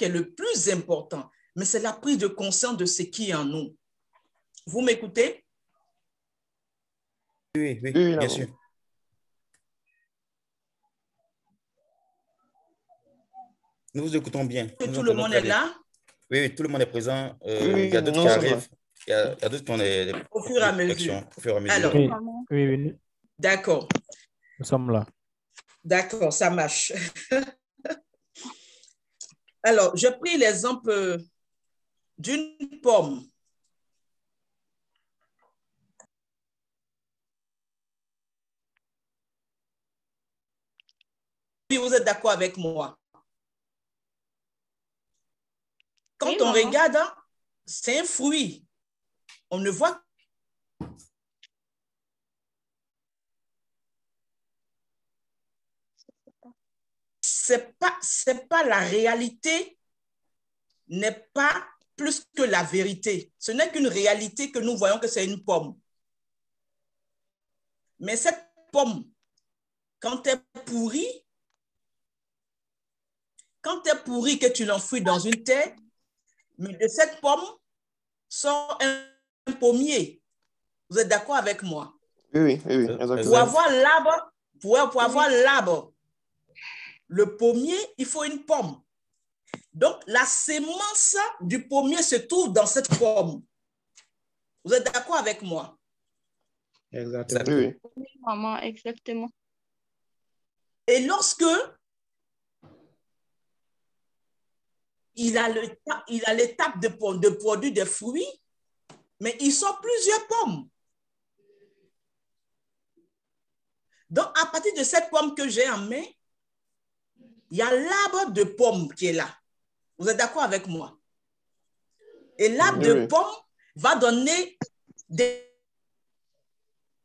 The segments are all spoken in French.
qui est le plus important, mais c'est la prise de conscience de ce qui est en nous. Vous m'écoutez? Oui, oui, Oui, bien sûr. Nous vous écoutons bien. Que Nous tout le entendons monde très est bien. là Oui, oui, tout le monde est présent. oui, Il y a d'autres qui nous sommes là. arrivent. Il y a d'autres qui ont des au fur et à mesure. réflexions au fur et à mesure. Alors, Oui, oui, oui, d'accord, nous sommes là. d'accord, ça marche. Alors, je pris l'exemple d'une pomme. Puis vous êtes d'accord avec moi? Quand Oui, on maman. regarde, c'est un fruit. On ne voit c'est pas la réalité, n'est pas plus que la vérité. Ce n'est qu'une réalité que nous voyons que c'est une pomme. Mais cette pomme, quand elle est pourrie, que tu l'enfouis dans une terre, mais de cette pomme sort un pommier. Vous êtes d'accord avec moi? Oui, Pour exactement. avoir l'arbre, pour avoir l'arbre, le pommier, il faut une pomme. Donc, la sémence du pommier se trouve dans cette pomme. Vous êtes d'accord avec moi? Exactement. Oui, Oui, maman, exactement. Et lorsque il a l'étape de produire des fruits, mais il sort plusieurs pommes. Donc, à partir de cette pomme que j'ai en main, il y a l'arbre de pomme qui est là. Vous êtes d'accord avec moi? Et l'arbre de pomme va donner des...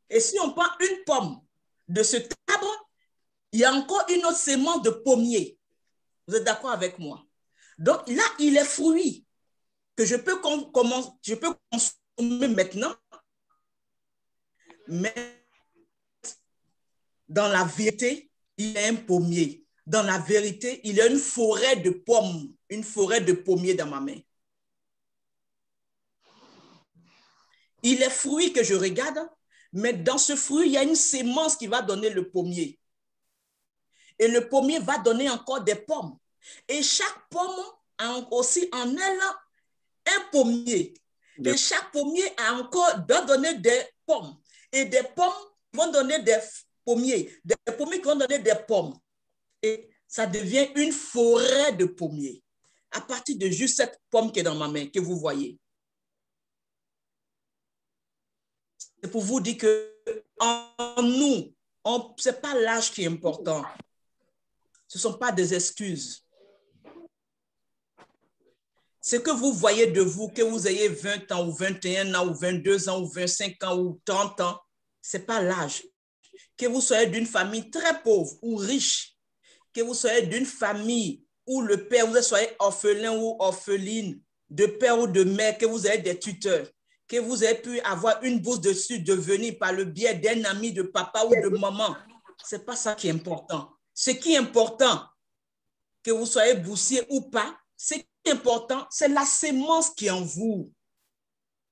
Et si on prend une pomme de cet arbre, il y a encore une autre sémence de pommier. Vous êtes d'accord avec moi? Donc là, il est fruit que je peux consommer maintenant, mais dans la vérité, il y a un pommier. Dans la vérité, il y a une forêt de pommes, une forêt de pommiers dans ma main. Il est fruit que je regarde, mais dans ce fruit, il y a une sémence qui va donner le pommier. Et le pommier va donner encore des pommes. Et chaque pomme a aussi en elle un pommier. Et chaque pommier doit donner des pommes. Et des pommes vont donner des pommiers. Des pommiers qui vont donner des pommes. Et ça devient une forêt de pommiers. À partir de juste cette pomme qui est dans ma main, que vous voyez. C'est pour vous dire que en nous, ce n'est pas l'âge qui est important. Ce ne sont pas des excuses. Ce que vous voyez de vous, que vous ayez 20 ans ou 21 ans ou 22 ans ou 25 ans ou 30 ans, ce n'est pas l'âge. Que vous soyez d'une famille très pauvre ou riche, que vous soyez d'une famille où le père, vous soyez orphelin ou orpheline, de père ou de mère, que vous ayez des tuteurs, que vous ayez pu avoir une bourse de venir par le biais d'un ami de papa ou de maman. Ce n'est pas ça qui est important. Ce qui est important, que vous soyez boursier ou pas, ce qui est important, c'est la sémence qui est en vous,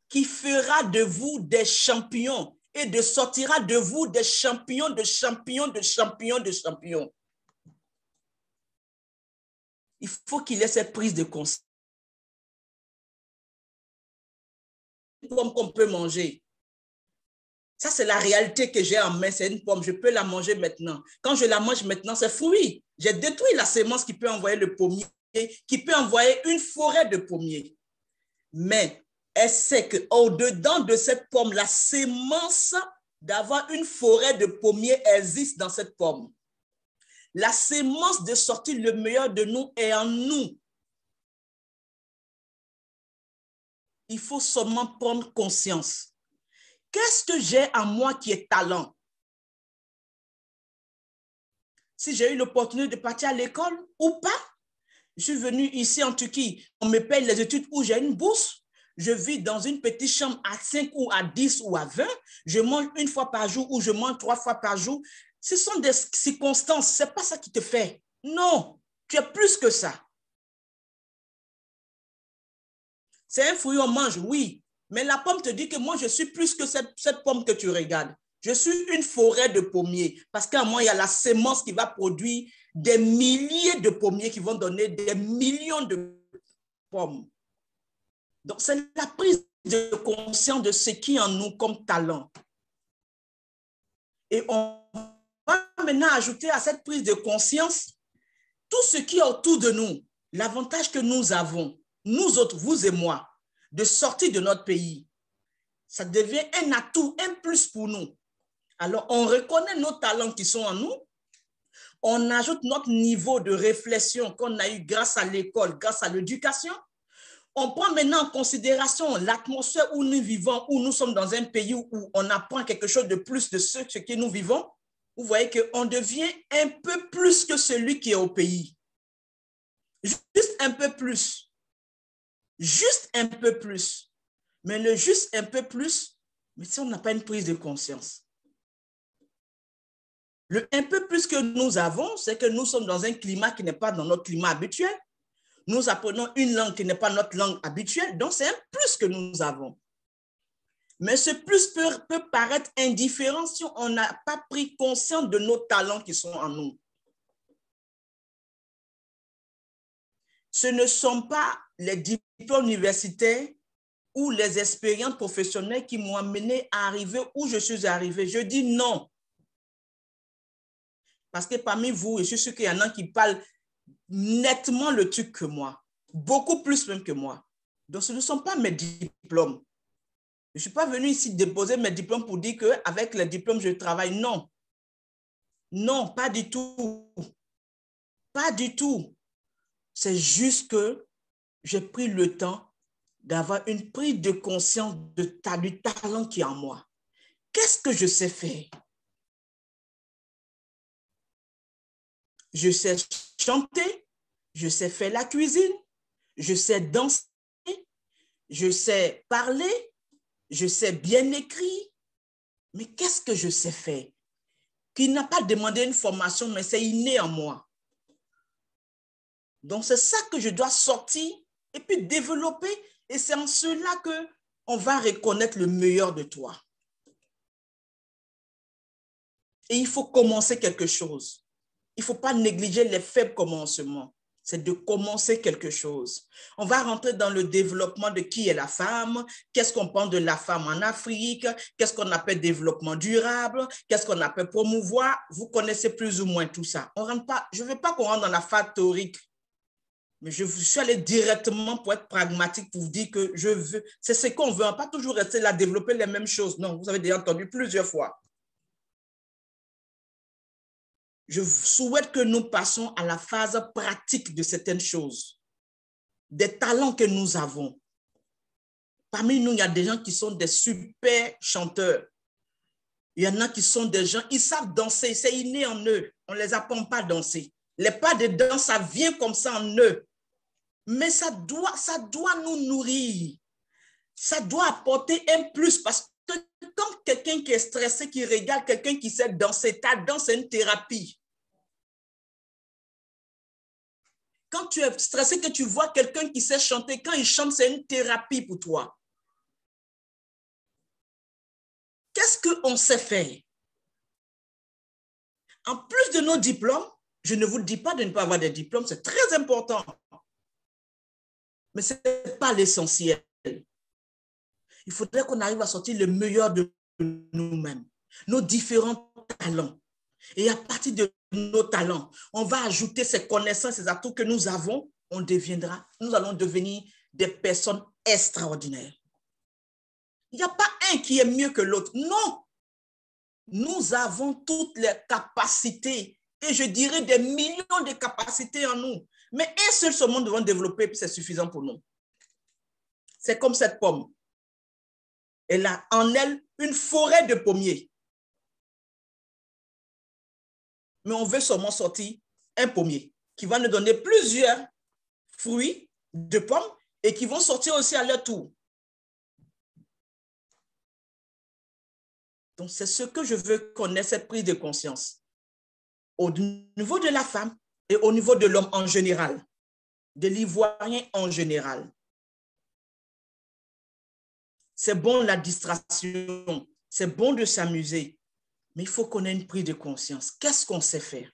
qui fera de vous des champions et de sortira de vous des champions, de champions, de champions, de champions. Il faut qu'il ait cette prise de conscience. Une pomme qu'on peut manger. Ça, c'est la réalité que j'ai en main. C'est une pomme. Je peux la manger maintenant. Quand je la mange maintenant, c'est fruit. J'ai détruit la sémence qui peut envoyer le pommier, qui peut envoyer une forêt de pommiers. Mais elle sait qu'au-dedans de cette pomme, la sémence d'avoir une forêt de pommiers existe dans cette pomme. La sémence de sortir le meilleur de nous est en nous. Il faut seulement prendre conscience. Qu'est-ce que j'ai en moi qui est talent? Si j'ai eu l'opportunité de partir à l'école ou pas, je suis venu ici en Turquie, on me paye les études où j'ai une bourse, je vis dans une petite chambre à 5 ou à 10 ou à 20, je mange une fois par jour ou je mange 3 fois par jour. Ce sont des circonstances, ce n'est pas ça qui te fait. Non, tu es plus que ça. C'est un fruit, on mange, oui. Mais la pomme te dit que moi, je suis plus que cette pomme que tu regardes. Je suis une forêt de pommiers. Parce qu'à moi, il y a la sémence qui va produire des milliers de pommiers qui vont donner des millions de pommes. Donc, c'est la prise de conscience de ce qui est en nous comme talent. Et on va maintenant ajouter à cette prise de conscience tout ce qui est autour de nous, l'avantage que nous avons, nous autres, vous et moi, de sortir de notre pays. Ça devient un atout, un plus pour nous. Alors, on reconnaît nos talents qui sont en nous, on ajoute notre niveau de réflexion qu'on a eu grâce à l'école, grâce à l'éducation. On prend maintenant en considération l'atmosphère où nous vivons, où nous sommes dans un pays où on apprend quelque chose de plus de ce que nous vivons. Vous voyez qu'on devient un peu plus que celui qui est au pays. Juste un peu plus. Juste un peu plus. Mais le juste un peu plus, mais si on n'a pas une prise de conscience. Le un peu plus que nous avons, c'est que nous sommes dans un climat qui n'est pas dans notre climat habituel. Nous apprenons une langue qui n'est pas notre langue habituelle, donc c'est un plus que nous avons. Mais ce plus peut paraître indifférent si on n'a pas pris conscience de nos talents qui sont en nous. Ce ne sont pas les diplômes universitaires ou les expériences professionnelles qui m'ont amené à arriver où je suis arrivé. Je dis non. Parce que parmi vous, je suis sûr qu'il y en a qui parlent nettement le truc que moi, beaucoup plus même que moi. Donc, ce ne sont pas mes diplômes. Je ne suis pas venu ici déposer mes diplômes pour dire qu'avec les diplômes, je travaille. Non. Non, pas du tout. Pas du tout. C'est juste que j'ai pris le temps d'avoir une prise de conscience du talent qui est en moi. Qu'est-ce que je sais faire? Je sais chanter, je sais faire la cuisine, je sais danser, je sais parler, je sais bien écrire. Mais qu'est-ce que je sais faire? Qui n'a pas demandé une formation, mais c'est inné en moi. Donc, c'est ça que je dois sortir et puis développer. Et c'est en cela qu'on va reconnaître le meilleur de toi. Et il faut commencer quelque chose. Il ne faut pas négliger les faibles commencements. C'est de commencer quelque chose. On va rentrer dans le développement de qui est la femme, qu'est-ce qu'on pense de la femme en Afrique, qu'est-ce qu'on appelle développement durable, qu'est-ce qu'on appelle promouvoir. Vous connaissez plus ou moins tout ça. Je ne veux pas qu'on rentre dans la phase théorique, mais je suis allé directement pour être pragmatique, pour vous dire que je veux, c'est ce qu'on veut, on ne va pas toujours rester là, développer les mêmes choses. Non, vous avez déjà entendu plusieurs fois. Je souhaite que nous passions à la phase pratique de certaines choses, des talents que nous avons. Parmi nous, il y a des gens qui sont des super chanteurs. Il y en a qui sont des gens, ils savent danser, c'est inné en eux. On ne les apprend pas à danser. Les pas de danse, ça vient comme ça en eux. Mais ça doit nous nourrir. Ça doit apporter un plus parce que quand quelqu'un qui est stressé, qui regarde quelqu'un qui sait danser, ta danse est une thérapie. Quand tu es stressé, que tu vois quelqu'un qui sait chanter, quand il chante, c'est une thérapie pour toi. Qu'est-ce qu'on sait faire? En plus de nos diplômes, je ne vous dis pas de ne pas avoir des diplômes, c'est très important. Mais ce n'est pas l'essentiel. Il faudrait qu'on arrive à sortir le meilleur de nous-mêmes, nos différents talents. Et à partir de nos talents, on va ajouter ces connaissances, ces atouts que nous avons, nous allons devenir des personnes extraordinaires. Il n'y a pas un qui est mieux que l'autre. Non. Nous avons toutes les capacités, et je dirais des millions de capacités en nous. Mais un seul seulement devons développer, puis c'est suffisant pour nous. C'est comme cette pomme. Elle a en elle une forêt de pommiers. Mais on veut seulement sortir un pommier qui va nous donner plusieurs fruits de pommes et qui vont sortir aussi à leur tour. Donc, c'est ce que je veux qu'on ait, cette prise de conscience. Au niveau de la femme et au niveau de l'homme en général, de l'Ivoirien en général. c'est bon la distraction, c'est bon de s'amuser, mais il faut qu'on ait une prise de conscience. Qu'est-ce qu'on sait faire?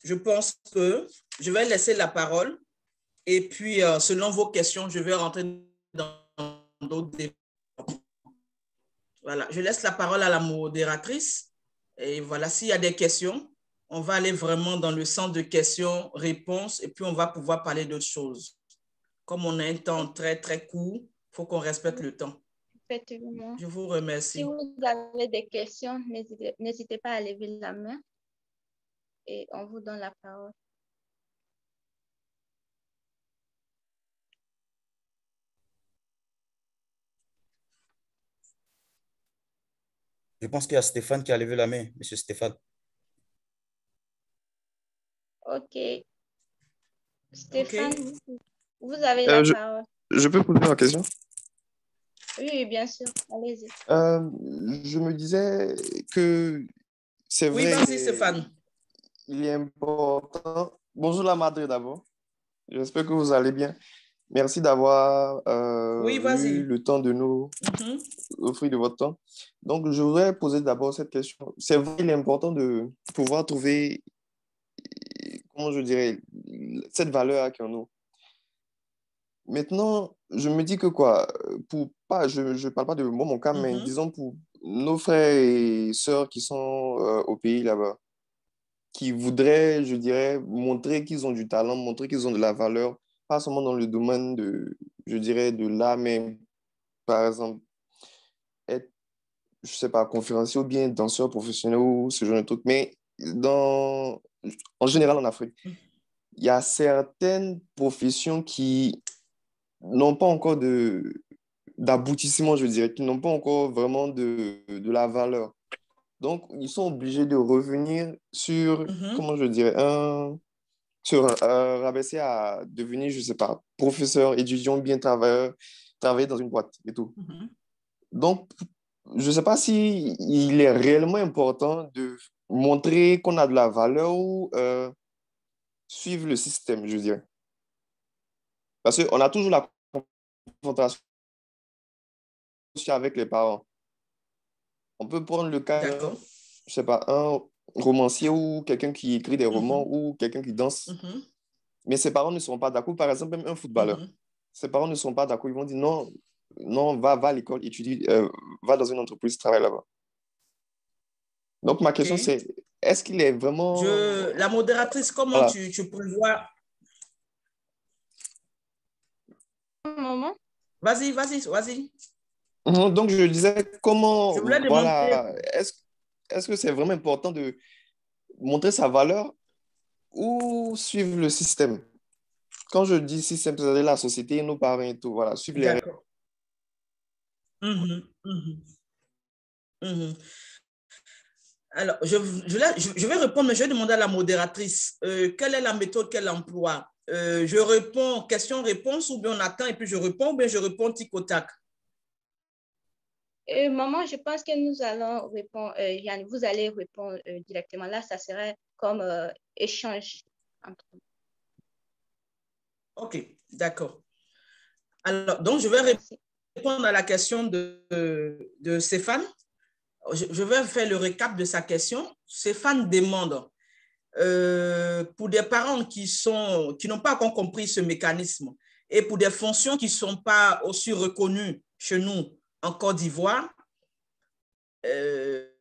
Je pense que je vais laisser la parole et puis, selon vos questions, je vais rentrer dans d'autres débats. Voilà, je laisse la parole à la modératrice. Et voilà, s'il y a des questions, on va aller vraiment dans le centre de questions-réponses et puis on va pouvoir parler d'autres choses. Comme on a un temps très, très court, il faut qu'on respecte le temps. Effectivement. Je vous remercie. Si vous avez des questions, n'hésitez pas à lever la main et on vous donne la parole. Je pense qu'il y a Stéphane qui a levé la main, Monsieur Stéphane. OK. Stéphane, okay. Vous avez la parole. Je peux poser ma question? Oui, bien sûr. Allez-y. Je me disais que c'est vrai. Oui, vas-y, Stéphane. Il est important. Bonjour la Madre d'abord. J'espère que vous allez bien. Merci d'avoir eu le temps de nous offrir de votre temps. Donc, je voudrais poser d'abord cette question. C'est vrai, il est important de pouvoir trouver, comment je dirais, cette valeur qui en nous. Maintenant, je me dis que quoi, je ne parle pas de moi, mon cas, mais disons pour nos frères et sœurs qui sont au pays là-bas, qui voudraient, je dirais, montrer qu'ils ont du talent, montrer qu'ils ont de la valeur, pas seulement dans le domaine de, je dirais, de l'art, mais par exemple, être, je sais pas, conférencier ou bien danseur professionnel ou ce genre de truc. Mais en général, en Afrique, il y a certaines professions qui n'ont pas encore d'aboutissement, je dirais, qui n'ont pas encore vraiment de la valeur. Donc, ils sont obligés de revenir sur, comment je dirais, rabaisser à devenir, je ne sais pas, professeur, étudiant, bien travailler dans une boîte et tout. Donc, je ne sais pas si il est réellement important de montrer qu'on a de la valeur ou suivre le système, je dirais. Parce qu'on a toujours la confrontation avec les parents. On peut prendre le cas, je sais pas, un romancier ou quelqu'un qui écrit des romans ou quelqu'un qui danse. Mais ses parents ne sont pas d'accord. Par exemple, même un footballeur. Ses parents ne sont pas d'accord. Ils vont dire non, non, va à l'école, étudie, va dans une entreprise, travaille là-bas. Donc, ma question, c'est, est-ce qu'il est vraiment... La modératrice, comment tu peux le voir? Un moment. Vas-y. Donc, je disais, comment... Je voulais voilà, est-ce que c'est vraiment important de montrer sa valeur ou suivre le système? Quand je dis système, c'est-à-dire la société, nos parents et tout, voilà, suivre les règles. Alors, je vais répondre, mais je vais demander à la modératrice quelle est la méthode qu'elle emploie. Je réponds question-réponse ou bien on attend et puis je réponds ou bien je réponds tic au tac. Maman, je pense que nous allons répondre, vous allez répondre directement. Là, ça serait comme échange entre nous. OK, d'accord. Alors, donc, je vais répondre à la question de Stéphane. Je vais faire le récap de sa question. Stéphane demande, pour des parents qui n'ont pas encore compris ce mécanisme et pour des fonctions qui ne sont pas aussi reconnues chez nous en Côte d'Ivoire, est-ce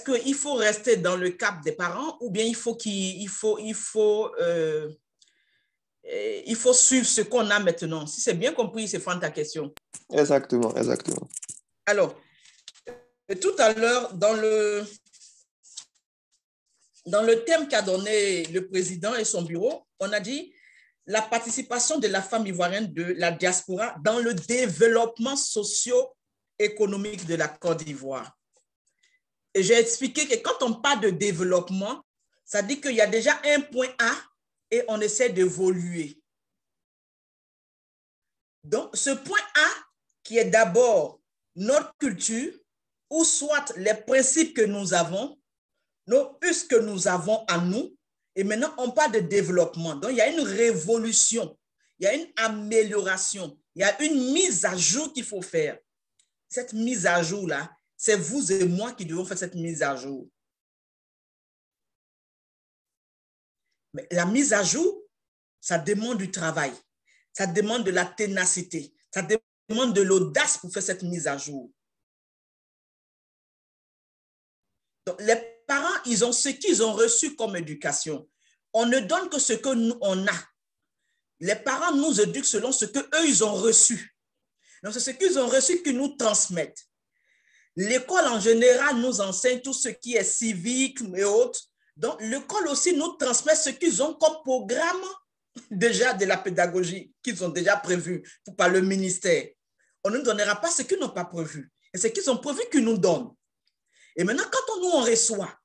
qu'il faut rester dans le cap des parents ou bien il faut suivre ce qu'on a maintenant? Si c'est bien compris, c'est Stéphane ta question. Exactement. Alors, tout à l'heure, dans le thème qu'a donné le président et son bureau, on a dit la participation de la femme ivoirienne de la diaspora dans le développement socio-économique de la Côte d'Ivoire. Et j'ai expliqué que quand on parle de développement, ça dit qu'il y a déjà un point A et on essaie d'évoluer. Donc, ce point A, qui est d'abord notre culture, ou soit les principes que nous avons, nos us que nous avons en nous, et maintenant on parle de développement. Donc, il y a une révolution. Il y a une amélioration. Il y a une mise à jour qu'il faut faire. Cette mise à jour-là, c'est vous et moi qui devons faire cette mise à jour. Mais la mise à jour, ça demande du travail. Ça demande de la ténacité. Ça demande de l'audace pour faire cette mise à jour. Donc, les parents, ils ont ce qu'ils ont reçu comme éducation. On ne donne que ce que nous, on a. Les parents nous éduquent selon ce qu'eux, ils ont reçu. Donc, c'est ce qu'ils ont reçu qu'ils nous transmettent. L'école, en général, nous enseigne tout ce qui est civique et autres. Donc, l'école aussi nous transmet ce qu'ils ont comme programme déjà de la pédagogie qu'ils ont déjà prévu par le ministère. On ne donnera pas ce qu'ils n'ont pas prévu. Et ce qu'ils ont prévu qu'ils nous donnent. Et maintenant, quand nous, on reçoit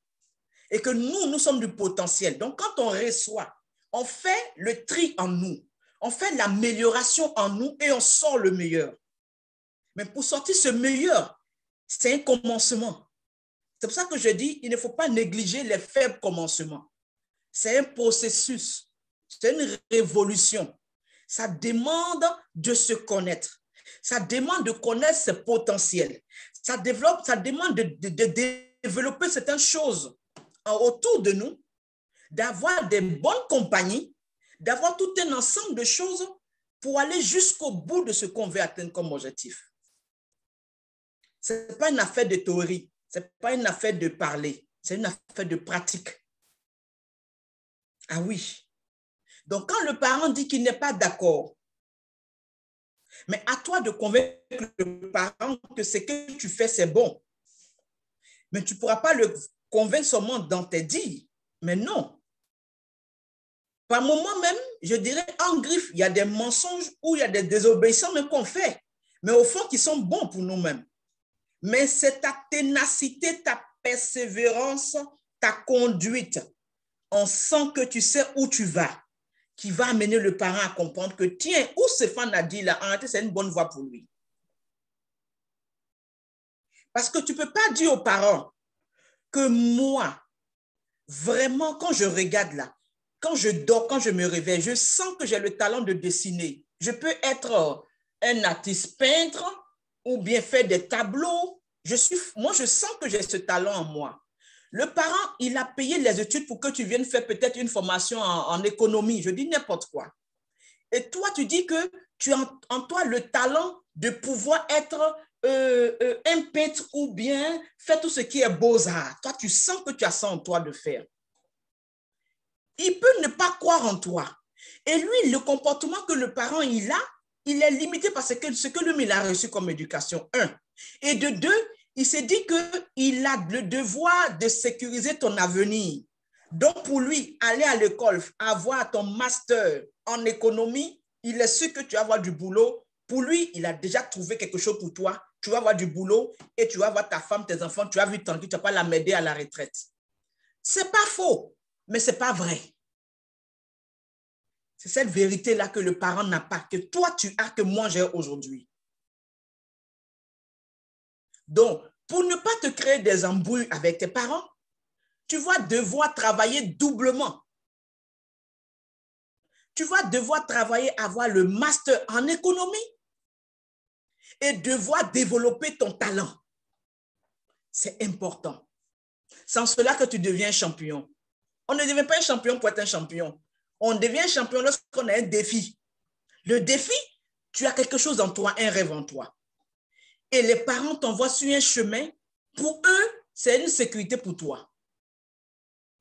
et que nous sommes du potentiel, donc quand on reçoit, on fait le tri en nous, on fait l'amélioration en nous et on sort le meilleur. Mais pour sortir ce meilleur, c'est un commencement. C'est pour ça que je dis, il ne faut pas négliger les faibles commencements. C'est un processus, c'est une révolution. Ça demande de se connaître. Ça demande de connaître ses potentiels. Ça demande de développer certaines choses autour de nous, d'avoir des bonnes compagnies, d'avoir tout un ensemble de choses pour aller jusqu'au bout de ce qu'on veut atteindre comme objectif. Ce n'est pas une affaire de théorie, ce n'est pas une affaire de parler, c'est une affaire de pratique. Ah oui. Donc, quand le parent dit qu'il n'est pas d'accord, mais à toi de convaincre le parent que ce que tu fais, c'est bon. Mais tu ne pourras pas le convaincre seulement dans tes dires. Mais non. Par moment même, je dirais en griffe, il y a des mensonges ou il y a des désobéissances même qu'on fait, mais au fond qui sont bons pour nous-mêmes. Mais c'est ta ténacité, ta persévérance, ta conduite. On sent que tu sais où tu vas, qui va amener le parent à comprendre que tiens, où Stéphane a dit là, en réalité, c'est une bonne voie pour lui. Parce que tu ne peux pas dire aux parents que moi, vraiment, quand je regarde là, quand je dors, quand je me réveille, je sens que j'ai le talent de dessiner. Je peux être un artiste peintre ou bien faire des tableaux. Moi, je sens que j'ai ce talent en moi. Le parent, il a payé les études pour que tu viennes faire peut-être une formation en économie. Je dis n'importe quoi. Et toi, tu dis que tu as en toi le talent de pouvoir être un peintre ou bien faire tout ce qui est beaux-arts. Toi, tu sens que tu as ça en toi de faire. Il peut ne pas croire en toi. Et lui, le comportement que le parent il a, il est limité par ce que lui, il a reçu comme éducation, 1. Et de 2, il s'est dit qu'il a le devoir de sécuriser ton avenir. Donc, pour lui, aller à l'école, avoir ton master en économie, il est sûr que tu vas avoir du boulot. Pour lui, il a déjà trouvé quelque chose pour toi. Tu vas avoir du boulot et tu vas avoir ta femme, tes enfants, tu vas vivre tranquille, tu ne vas pas l'amener à la retraite. Ce n'est pas faux, mais ce n'est pas vrai. C'est cette vérité-là que le parent n'a pas, que toi tu as, que moi j'ai aujourd'hui. Donc, pour ne pas te créer des embrouilles avec tes parents, tu vas devoir travailler doublement. Tu vas devoir travailler, avoir le master en économie et devoir développer ton talent. C'est important. C'est en cela que tu deviens champion. On ne devient pas un champion pour être un champion. On devient champion lorsqu'on a un défi. Le défi, tu as quelque chose en toi, un rêve en toi. Et les parents t'envoient sur un chemin. Pour eux, c'est une sécurité pour toi.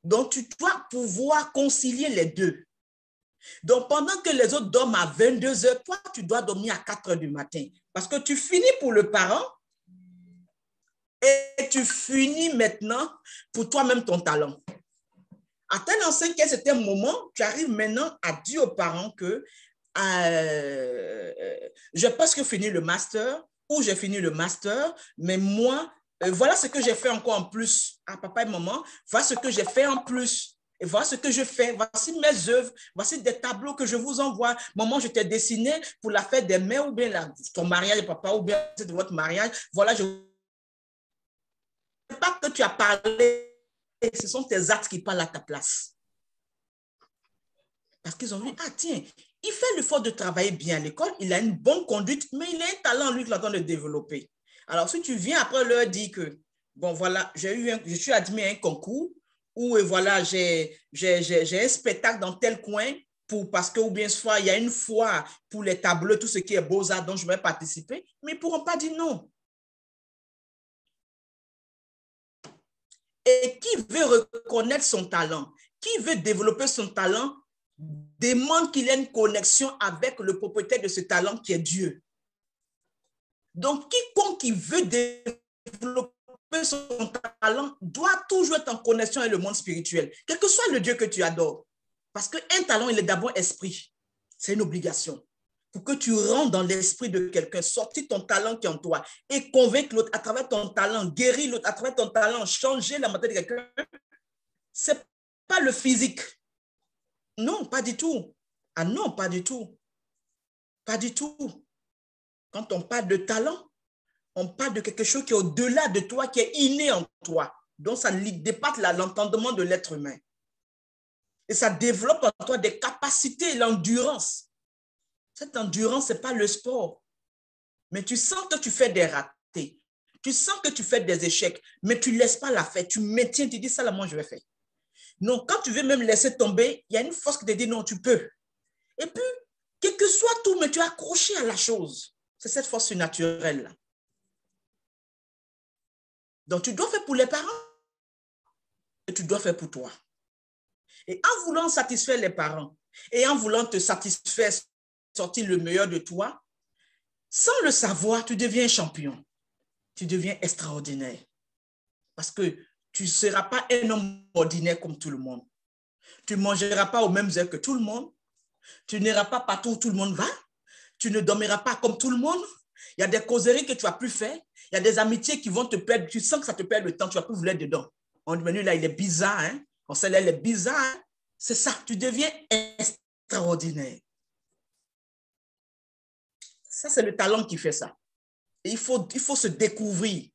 Donc, tu dois pouvoir concilier les deux. Donc, pendant que les autres dorment à 22 heures, toi, tu dois dormir à 4 heures du matin. Parce que tu finis pour le parent et tu finis maintenant pour toi-même ton talent. À tel enseigne qu'à un certain moment, tu arrives maintenant à dire aux parents que j'ai presque fini le master ou j'ai fini le master, mais moi, voilà ce que j'ai fait encore en plus. Ah, papa et maman, voilà ce que j'ai fait en plus. Et voilà ce que je fais. Voici mes œuvres. Voici des tableaux que je vous envoie. Maman, je t'ai dessiné pour la fête des mères ou bien ton mariage, papa, ou bien de votre mariage. Voilà, je ne sais pas que tu as parlé. Ce sont tes actes qui parlent à ta place. Parce qu'ils ont vu, ah tiens, il fait l'effort de travailler bien à l'école, il a une bonne conduite, mais il a un talent, lui, qu'il est en train de développer. Alors, si tu viens après leur dire que, bon, voilà, je suis admis à un concours, ou voilà, j'ai un spectacle dans tel coin, parce que, ou bien soit, il y a une foire pour les tableaux, tout ce qui est beaux-arts dont je vais participer, mais ils ne pourront pas dire non. Et qui veut reconnaître son talent, qui veut développer son talent, demande qu'il ait une connexion avec le propriétaire de ce talent qui est Dieu. Donc, quiconque qui veut développer son talent doit toujours être en connexion avec le monde spirituel, quel que soit le Dieu que tu adores. Parce qu'un talent, il est d'abord esprit. C'est une obligation. Pour que tu rentres dans l'esprit de quelqu'un, sortir ton talent qui est en toi et convaincre l'autre à travers ton talent, guérir l'autre à travers ton talent, changer la mentalité de quelqu'un, ce n'est pas le physique. Non, pas du tout. Ah non, pas du tout. Pas du tout. Quand on parle de talent, on parle de quelque chose qui est au-delà de toi, qui est inné en toi. Donc, ça dépasse l'entendement de l'être humain. Et ça développe en toi des capacités, l'endurance. Cette endurance, ce n'est pas le sport. Mais tu sens que tu fais des ratés. Tu sens que tu fais des échecs, mais tu ne laisses pas la faire. Tu maintiens, tu dis ça, là, moi, je vais faire. Non, quand tu veux même laisser tomber, il y a une force qui te dit non, tu peux. Et puis, quel que soit tout, mais tu es accroché à la chose. C'est cette force surnaturelle-là. Donc, tu dois faire pour les parents et tu dois faire pour toi. Et en voulant satisfaire les parents et en voulant te satisfaire, sortir le meilleur de toi, sans le savoir, tu deviens champion. Tu deviens extraordinaire. Parce que tu ne seras pas un homme ordinaire comme tout le monde. Tu ne mangeras pas aux mêmes heures que tout le monde. Tu n'iras pas partout où tout le monde va. Tu ne dormiras pas comme tout le monde. Il y a des causeries que tu vas plus faire. Il y a des amitiés qui vont te perdre. Tu sens que ça te perd le temps. Tu vas plus vouloir être dedans. On dit, là, il est bizarre. Hein? On sait là, il est bizarre. Hein? C'est ça. Tu deviens extraordinaire. Ça, c'est le talent qui fait ça. Et il faut se découvrir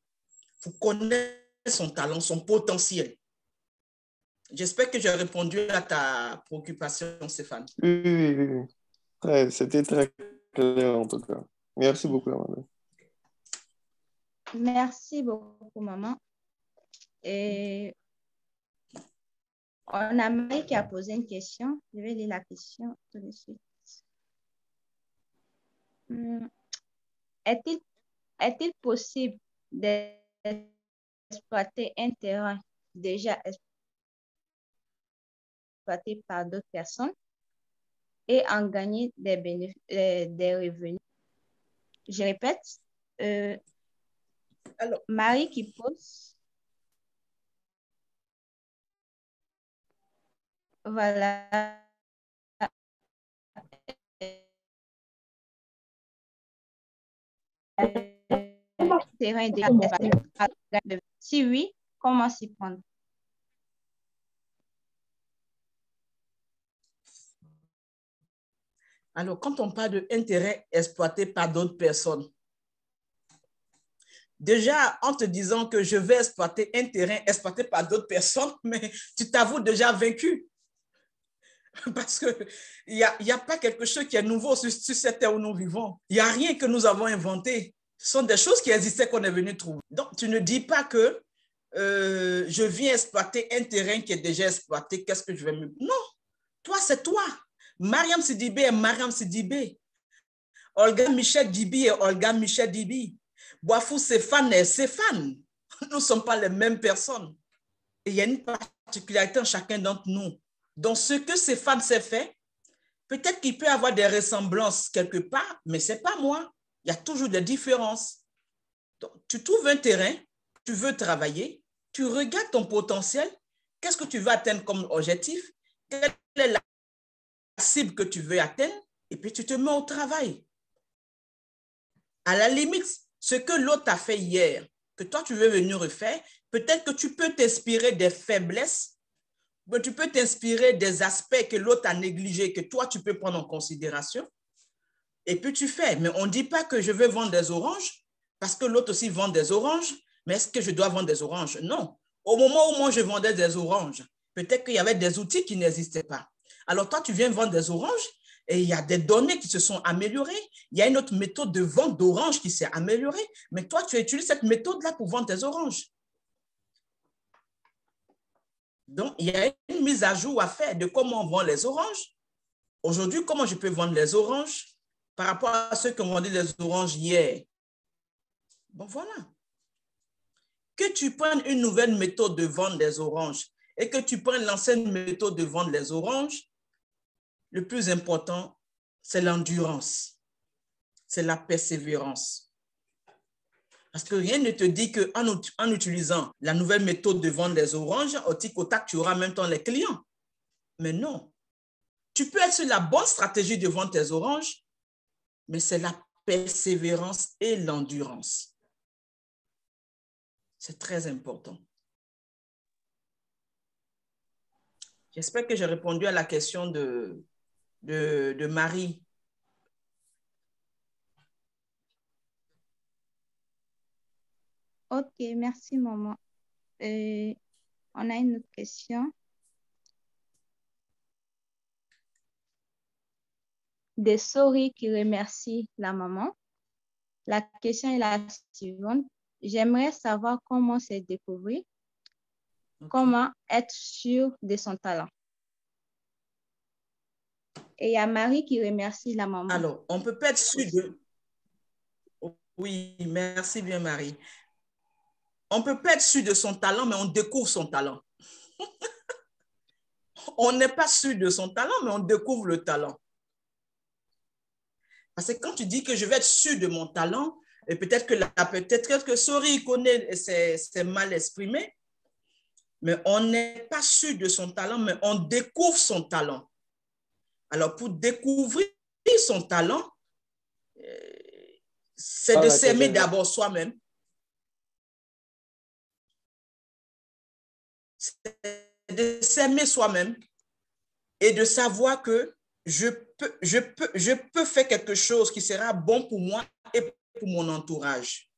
pour connaître son talent, son potentiel. J'espère que j'ai répondu à ta préoccupation, Stéphane. Oui. C'était très clair en tout cas. Merci beaucoup, Amanda. Merci beaucoup, maman. Et on a Marie qui a posé une question. Je vais lire la question tout de suite. Est-il possible d'exploiter un terrain déjà exploité par d'autres personnes et en gagner des revenus? Je répète, alors, Marie qui pose. Voilà. Terrain déjà exploité. Si oui, comment s'y prendre? Alors, quand on parle d'un terrain exploité par d'autres personnes, déjà, en te disant que je vais exploiter un terrain exploité par d'autres personnes, mais tu t'avoues déjà vaincu. Parce qu'il n'y a pas quelque chose qui est nouveau sur cette terre où nous vivons. Il n'y a rien que nous avons inventé. Ce sont des choses qui existaient qu'on est venu trouver. Donc, tu ne dis pas que je viens exploiter un terrain qui est déjà exploité. Qu'est-ce que je vais me... Non, toi, c'est toi. Mariam Sidibé est Mariam Sidibé. Olga Michel Dibi est Olga Michel Dibi. Boafou Stéphane est Stéphane. Nous ne sommes pas les mêmes personnes. Et il y a une particularité en chacun d'entre nous. Donc, ce que Stéphane s'est fait, peut-être qu'il peut avoir des ressemblances quelque part, mais ce n'est pas moi. Il y a toujours des différences. Donc, tu trouves un terrain, tu veux travailler, tu regardes ton potentiel, qu'est-ce que tu veux atteindre comme objectif, quelle est la cible que tu veux atteindre, et puis tu te mets au travail. À la limite, ce que l'autre a fait hier, que toi tu veux venir refaire, peut-être que tu peux t'inspirer des faiblesses, mais tu peux t'inspirer des aspects que l'autre a négligés, que toi tu peux prendre en considération, et puis tu fais. Mais on ne dit pas que je veux vendre des oranges, parce que l'autre aussi vend des oranges, mais est-ce que je dois vendre des oranges? Non. Au moment où moi je vendais des oranges, peut-être qu'il y avait des outils qui n'existaient pas. Alors toi, tu viens vendre des oranges et il y a des données qui se sont améliorées. Il y a une autre méthode de vente d'oranges qui s'est améliorée. Mais toi, tu utilises cette méthode-là pour vendre tes oranges. Donc, il y a une mise à jour à faire de comment on vend les oranges. Aujourd'hui, comment je peux vendre les oranges par rapport à ceux qui ont vendu les oranges hier? Bon, voilà. Que tu prennes une nouvelle méthode de vendre des oranges et que tu prennes l'ancienne méthode de vendre les oranges, le plus important, c'est l'endurance, c'est la persévérance. Parce que rien ne te dit qu'en utilisant la nouvelle méthode de vendre les oranges, au tic au tac, tu auras en même temps les clients. Mais non. Tu peux être sur la bonne stratégie de vendre tes oranges, mais c'est la persévérance et l'endurance. C'est très important. J'espère que j'ai répondu à la question de Marie. Ok, merci, maman. On a une autre question. Des souris qui remercient la maman. La question est la suivante. J'aimerais savoir comment se découvrir, comment être sûr de son talent. Et il y a Marie qui remercie la maman. Alors, on ne peut pas être sûr de... Oui, merci bien, Marie. On ne peut pas être sûr de son talent, mais on découvre son talent. On n'est pas sûr de son talent, mais on découvre le talent. Parce que quand tu dis que je vais être sûr de mon talent, et peut-être que Sori connaît, c'est mal exprimé, mais on n'est pas sûr de son talent, mais on découvre son talent. Alors, pour découvrir son talent, c'est de s'aimer d'abord soi-même. C'est de s'aimer soi-même et de savoir que je peux faire quelque chose qui sera bon pour moi et pour mon entourage.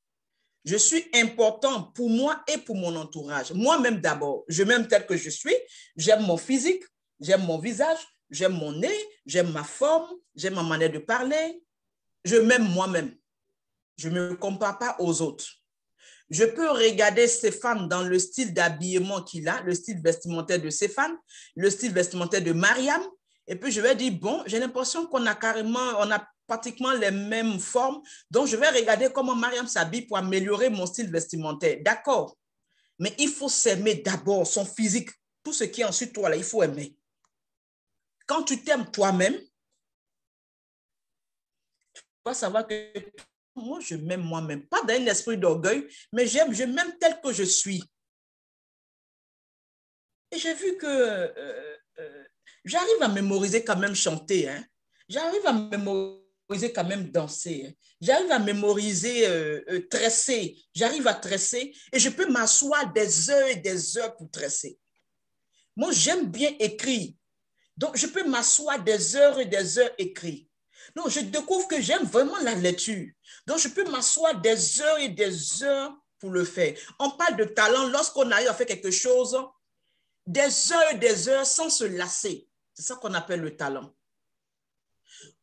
Je suis important pour moi et pour mon entourage. Moi-même d'abord, je m'aime tel que je suis. J'aime mon physique, j'aime mon visage, j'aime mon nez, j'aime ma forme, j'aime ma manière de parler. Je m'aime moi-même. Je ne me compare pas aux autres. Je peux regarder Stéphane dans le style d'habillement qu'il a, le style vestimentaire de Stéphane, le style vestimentaire de Mariam, et puis je vais dire, bon, j'ai l'impression qu'on a pratiquement les mêmes formes, donc je vais regarder comment Mariam s'habille pour améliorer mon style vestimentaire. D'accord, mais il faut s'aimer d'abord, son physique, tout ce qui est ensuite toi, là, il faut aimer. Quand tu t'aimes toi-même, tu vas savoir que moi, je m'aime moi-même, pas dans un esprit d'orgueil, mais je m'aime tel que je suis. Et j'ai vu que j'arrive à mémoriser quand même chanter, hein. J'arrive à mémoriser quand même danser, hein. J'arrive à mémoriser tresser, j'arrive à tresser et je peux m'asseoir des heures et des heures pour tresser. Moi, j'aime bien écrire, donc je peux m'asseoir des heures et des heures écrire. Non, je découvre que j'aime vraiment la lecture. Donc, je peux m'asseoir des heures et des heures pour le faire. On parle de talent lorsqu'on arrive à faire quelque chose des heures et des heures sans se lasser. C'est ça qu'on appelle le talent.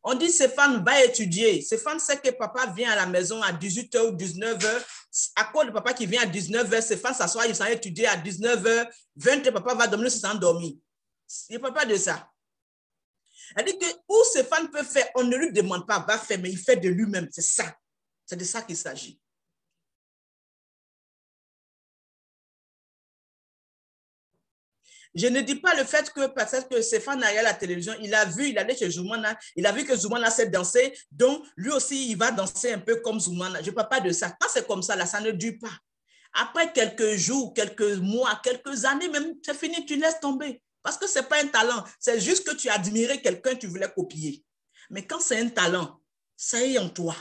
On dit Stéphane va étudier. Stéphane sait que papa vient à la maison à 18h ou 19h. À cause de papa qui vient à 19h, Stéphane s'assoit, il s'en étudier à 19h. 20h, papa va dormir, il s'en endormir. Il ne parle pas de ça. Elle dit que où Stéphane peut faire, on ne lui demande pas, va faire, mais il fait de lui-même. C'est ça. C'est de ça qu'il s'agit. Je ne dis pas le fait que peut-être que Stéphane a regardé la télévision, il a vu, il allait chez Zoumana, il a vu que Zoumana sait danser, donc lui aussi, il va danser un peu comme Zoumana. Je ne parle pas de ça. Quand c'est comme ça, là, ça ne dure pas. Après quelques jours, quelques mois, quelques années, même, c'est fini, tu laisses tomber. Parce que ce n'est pas un talent, c'est juste que tu admirais quelqu'un, tu voulais copier. Mais quand c'est un talent, ça est en toi.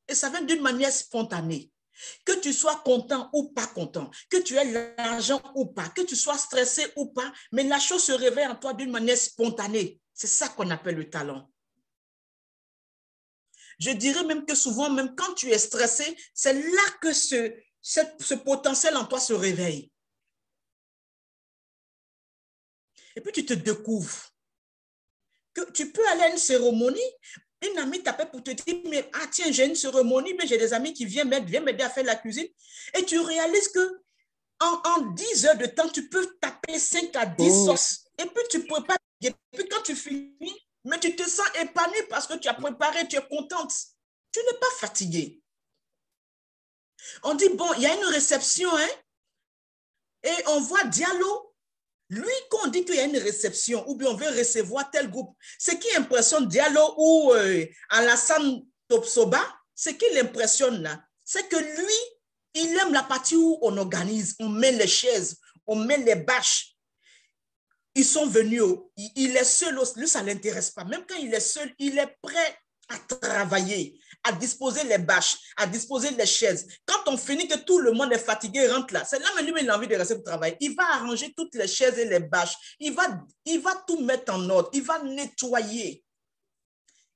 Et ça vient d'une manière spontanée. Que tu sois content ou pas content, que tu aies l'argent ou pas, que tu sois stressé ou pas, mais la chose se réveille en toi d'une manière spontanée. C'est ça qu'on appelle le talent. Je dirais même que souvent, même quand tu es stressé, c'est là que ce potentiel en toi se réveille. Et puis tu te découvres. que tu peux aller à une cérémonie, une amie t'appelle pour te dire, mais ah tiens, j'ai une cérémonie, mais j'ai des amis qui viennent m'aider à faire la cuisine. Et tu réalises que en 10 heures de temps, tu peux taper 5 à 10 sauces. Et puis tu prépares. Et puis quand tu finis, mais tu te sens épanoui parce que tu as préparé, tu es contente. Tu n'es pas fatigué. On dit, bon, il y a une réception, hein, et on voit Diallo. Lui, quand on dit qu'il y a une réception ou bien on veut recevoir tel groupe, ce qui impressionne Diallo ou Alassane Topsoba, ce qui l'impressionne là, c'est que lui, il aime la partie où on organise, on met les chaises, on met les bâches. Ils sont venus, il est seul, lui ça ne l'intéresse pas. Même quand il est seul, il est prêt à travailler, à disposer les bâches, à disposer les chaises. Quand on finit que tout le monde est fatigué, rentre là. C'est là que lui, il a envie de rester pour travailler. Il va arranger toutes les chaises et les bâches. Il va tout mettre en ordre. Il va nettoyer.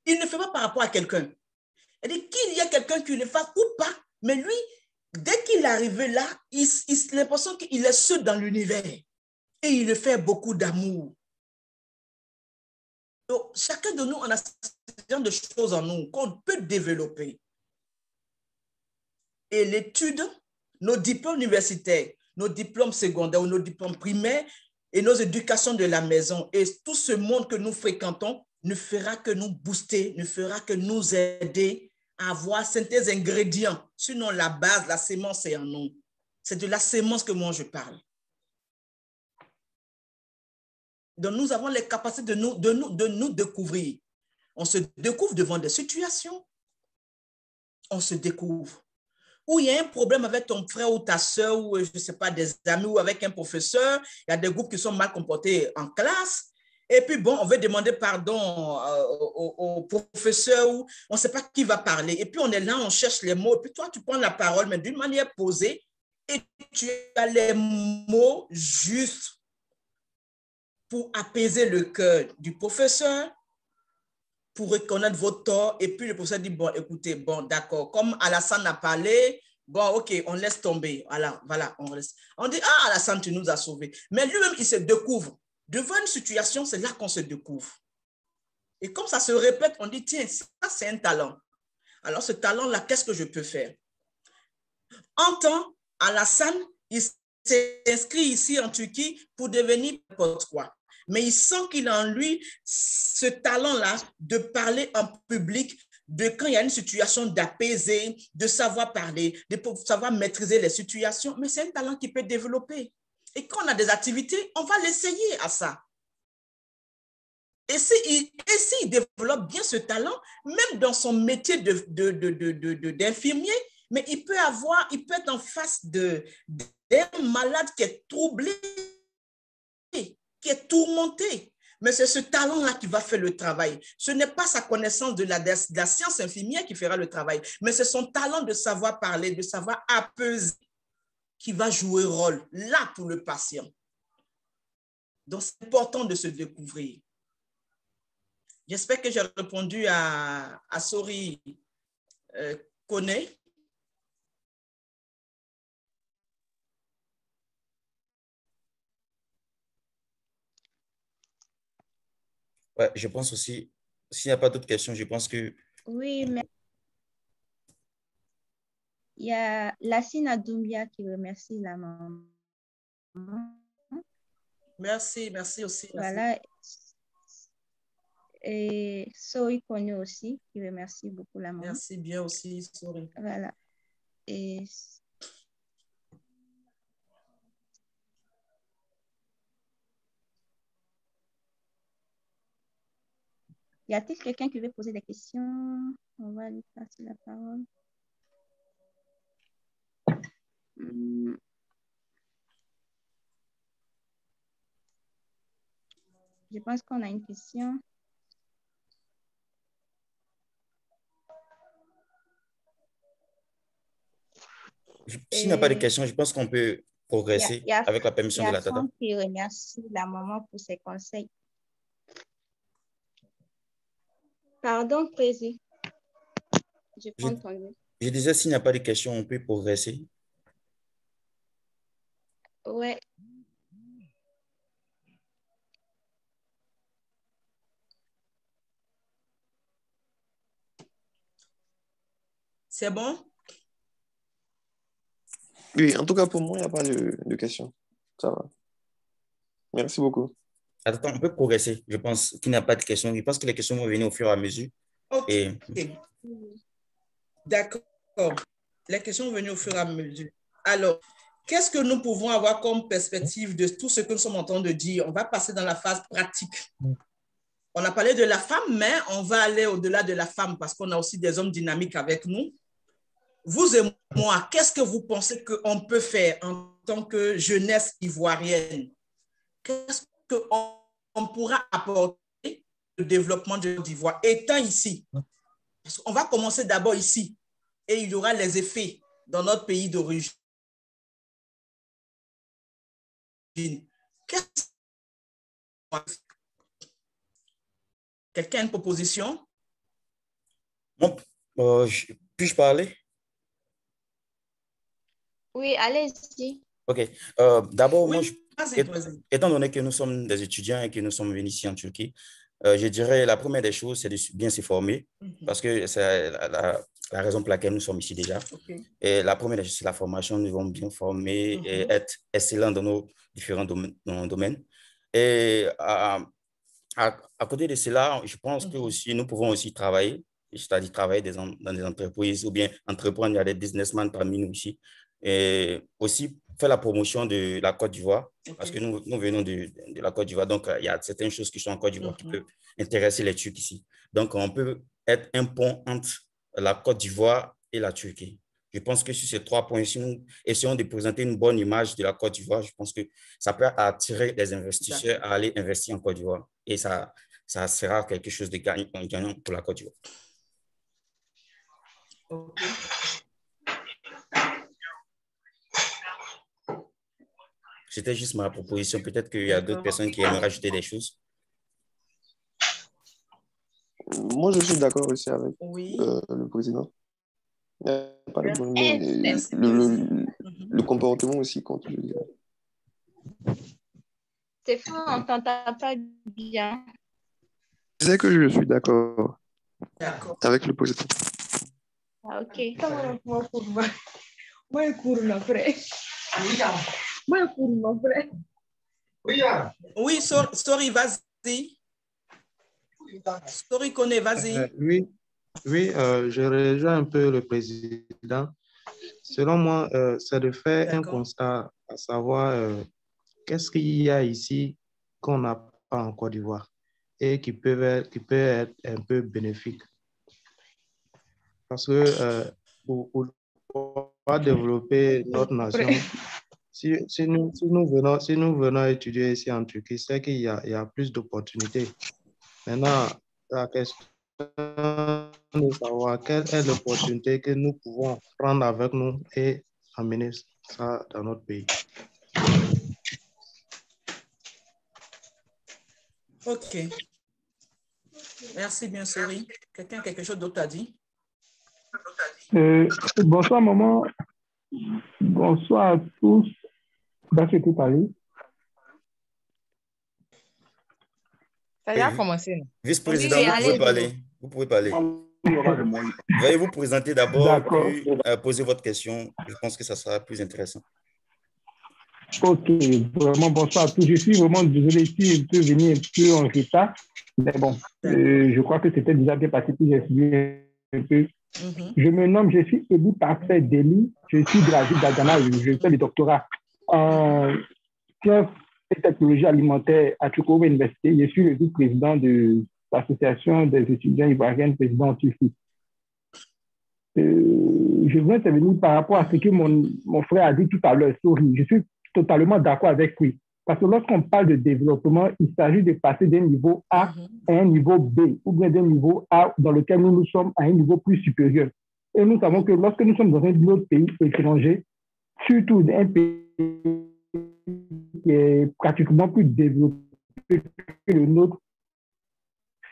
Il ne fait pas par rapport à quelqu'un. Il dit qu'il y a quelqu'un qui le fasse ou pas. Mais lui, dès qu'il est arrivé là, il a l'impression qu'il est seul dans l'univers. Et il le fait beaucoup d'amour. Donc, chacun de nous, on a ce genre de choses en nous qu'on peut développer. Et l'étude, nos diplômes universitaires, nos diplômes secondaires ou nos diplômes primaires et nos éducations de la maison et tout ce monde que nous fréquentons ne fera que nous booster, ne fera que nous aider à avoir certains ingrédients. Sinon, la base, la sémence est en nous. C'est de la sémence que moi je parle. Donc, nous avons les capacités de nous découvrir. On se découvre devant des situations. On se découvre. Où il y a un problème avec ton frère ou ta soeur, ou je ne sais pas, des amis, ou avec un professeur, il y a des groupes qui sont mal comportés en classe. Et puis, bon, on veut demander pardon au professeur, ou on ne sait pas qui va parler. Et puis, on est là, on cherche les mots. Et puis, toi, tu prends la parole, mais d'une manière posée, et tu as les mots justes pour apaiser le cœur du professeur, pour reconnaître vos torts. Et puis le professeur dit, bon, écoutez, bon, d'accord, comme Alassane a parlé, bon, ok, on laisse tomber. Voilà, on reste. On dit, ah, Alassane, tu nous as sauvés. Mais lui-même, il se découvre. Devant une situation, c'est là qu'on se découvre. Et comme ça se répète, on dit, tiens, ça, c'est un talent. Alors, ce talent-là, qu'est-ce que je peux faire? En temps, Alassane, il s'est inscrit ici en Turquie pour devenir n'importe quoi. Mais il sent qu'il a en lui ce talent-là de parler en public, de quand il y a une situation d'apaiser, de savoir parler, de savoir maîtriser les situations. Mais c'est un talent qui peut développer. Et quand on a des activités, on va l'essayer à ça. Et s'il développe bien ce talent, même dans son métier d'infirmier, mais il peut être en face d'un malade qui est troublé, qui est tourmenté. Mais c'est ce talent-là qui va faire le travail. Ce n'est pas sa connaissance de la science infirmière qui fera le travail, mais c'est son talent de savoir parler, de savoir apaiser qui va jouer rôle là pour le patient. Donc, c'est important de se découvrir. J'espère que j'ai répondu à Sori Kone. Ouais, je pense aussi, s'il n'y a pas d'autres questions, je pense que... Oui, mais il y a Lassina Doumbia qui remercie la maman. Merci aussi. Voilà. Et Soy Kone aussi qui remercie beaucoup la maman. Merci bien aussi, Sori. Voilà. Et y a-t-il quelqu'un qui veut poser des questions? On va lui passer la parole. Je pense qu'on a une question. S'il n'y a pas de questions, je pense qu'on peut progresser avec la permission de la tata. Qui remercie la maman pour ses conseils. Pardon, Président. Je pas entendu. Je disais, s'il n'y a pas de questions, on peut progresser. Ouais. C'est bon? Oui, en tout cas, pour moi, il n'y a pas de questions. Ça va. Merci beaucoup. Attends, on peut progresser. Je pense qu'il n'y a pas de questions. Je pense que les questions vont venir au fur et à mesure. OK. Et... D'accord. Les questions vont venir au fur et à mesure. Alors, qu'est-ce que nous pouvons avoir comme perspective de tout ce que nous sommes en train de dire? On va passer dans la phase pratique. On a parlé de la femme, mais on va aller au-delà de la femme parce qu'on a aussi des hommes dynamiques avec nous. Vous et moi, qu'est-ce que vous pensez qu'on peut faire en tant que jeunesse ivoirienne? Qu'est-ce qu'on pourra apporter au développement de Côte d'Ivoire étant ici? Parce qu'on va commencer d'abord ici et il y aura les effets dans notre pays d'origine. Quelqu'un a une proposition? Puis-je parler? Oui, allez-y. OK. D'abord, oui, moi, étant donné que nous sommes des étudiants et que nous sommes venus ici en Turquie, je dirais la première des choses, c'est de bien se former parce que c'est la raison pour laquelle nous sommes ici déjà. Okay. Et la première des choses, c'est la formation. Nous devons bien former et être excellents dans nos différents domaines. Et à côté de cela, je pense que aussi, nous pouvons aussi travailler, c'est-à-dire travailler dans des entreprises ou bien entreprendre. Il y a des businessmen parmi nous ici. Et aussi faire la promotion de la Côte d'Ivoire, parce que nous venons de la Côte d'Ivoire. Donc, il y a certaines choses qui sont en Côte d'Ivoire qui peuvent intéresser les Turcs ici. Donc, on peut être un pont entre la Côte d'Ivoire et la Turquie. Je pense que sur ces 3 points, si nous essayons de présenter une bonne image de la Côte d'Ivoire, je pense que ça peut attirer les investisseurs à aller investir en Côte d'Ivoire. Et ça sera quelque chose de gagnant pour la Côte d'Ivoire. Okay. C'était juste ma proposition. Peut-être qu'il y a d'autres personnes qui aimeraient rajouter des choses. Moi, je suis d'accord aussi avec le président. Il n'y a pas de problème. Le comportement aussi compte. C'est faux, on ne t'entend pas bien. Je sais que je suis d'accord avec le président. Ah, OK. Oui, sorry, vas-y. Sorry, connais, vas-y. Oui, je rejoins un peu le président. Selon moi, c'est de faire un constat, à savoir qu'est-ce qu'il y a ici qu'on n'a pas en Côte d'Ivoire et qui peut être un peu bénéfique. Parce que pour pouvoir développer notre nation, si nous venons étudier ici en Turquie, c'est qu'il y a plus d'opportunités. Maintenant, la question de savoir quelle est l'opportunité que nous pouvons prendre avec nous et amener ça dans notre pays. OK. Merci bien, Sori. Quelqu'un a quelque chose d'autre à dire? Bonsoir, maman. Bonsoir à tous. Merci de parler. Ça a commencé. Vice-président, vous pouvez parler. Veuillez vous présenter d'abord, puis poser votre question. Je pense que ça sera plus intéressant. OK, vraiment bonsoir à tous. Je suis vraiment désolé si je peux venir un peu en retard. Mais bon, je crois que c'était déjà bien passé, puis j'ai suivi un peu. Je me nomme, je suis Ebu Parfait Deli. Je suis de la ville d'Agana. Je fais le doctorat en sciences et technologies alimentaires à Chukwuemeka Université. Je suis le vice-président de l'association des étudiants ivoiriens président en Turquie. Je viens intervenir par rapport à ce que mon frère a dit tout à l'heure. Je suis totalement d'accord avec lui. Parce que lorsqu'on parle de développement, il s'agit de passer d'un niveau A à un niveau B, ou bien d'un niveau A dans lequel nous sommes à un niveau plus supérieur. Et nous savons que lorsque nous sommes dans un autre pays étranger, surtout un pays qui est pratiquement plus développé que le nôtre,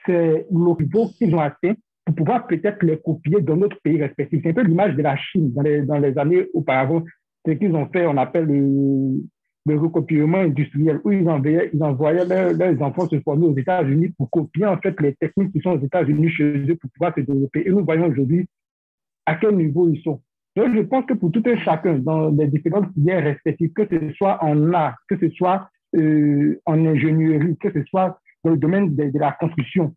c'est le niveau qu'ils ont atteint pour pouvoir peut-être les copier dans notre pays respectif. C'est un peu l'image de la Chine dans les années auparavant. Ce qu'ils ont fait, on appelle le recopiement industriel, où ils envoyaient leurs enfants se former aux États-Unis pour copier en fait les techniques qui sont aux États-Unis chez eux pour pouvoir se développer. Et nous voyons aujourd'hui à quel niveau ils sont. Donc, je pense que pour tout un chacun, dans les différentes filières respectives, que ce soit en art, que ce soit en ingénierie, que ce soit dans le domaine de la construction,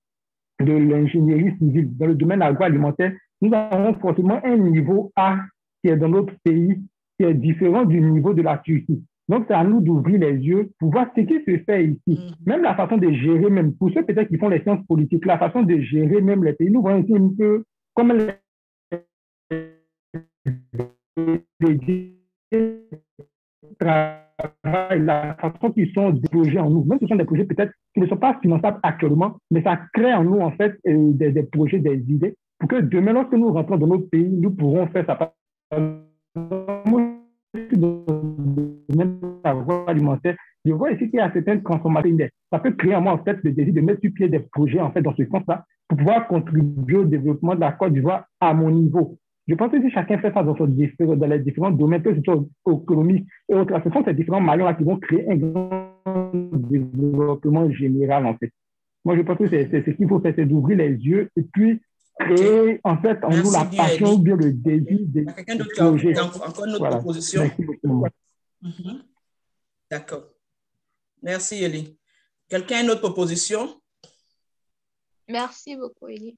de l'ingénierie civile, dans le domaine agroalimentaire, nous avons forcément un niveau A qui est dans notre pays, qui est différent du niveau de la Turquie. Donc, c'est à nous d'ouvrir les yeux pour voir ce qui se fait ici. Même la façon de gérer, même pour ceux peut-être qui font les sciences politiques, la façon de gérer même les pays, nous voyons ici un peu comme la façon qu'ils sont déployés en nous. Même si ce sont des projets peut-être qui ne sont pas finançables actuellement, mais ça crée en nous en fait des projets, des idées, pour que demain, lorsque nous rentrons dans notre pays, nous pourrons faire ça. Agroalimentaire, je vois ici qu'il y a certaines transformations. Ça peut créer en moi en fait le désir de mettre sur pied des projets en fait dans ce sens-là pour pouvoir contribuer au développement de la Côte d'Ivoire à mon niveau. Je pense que si chacun fait ça dans les différents domaines, que ce soit économique et autres, ce sont ces différents maillons-là qui vont créer un grand développement général en fait. Moi, je pense que c'est ce qu'il faut faire, c'est d'ouvrir les yeux et puis créer en fait en nous la passion ou bien le désir de projet. Encore une autre proposition. Merci beaucoup. D'accord. Merci, Elie. Quelqu'un a une autre proposition? Merci beaucoup, Elie.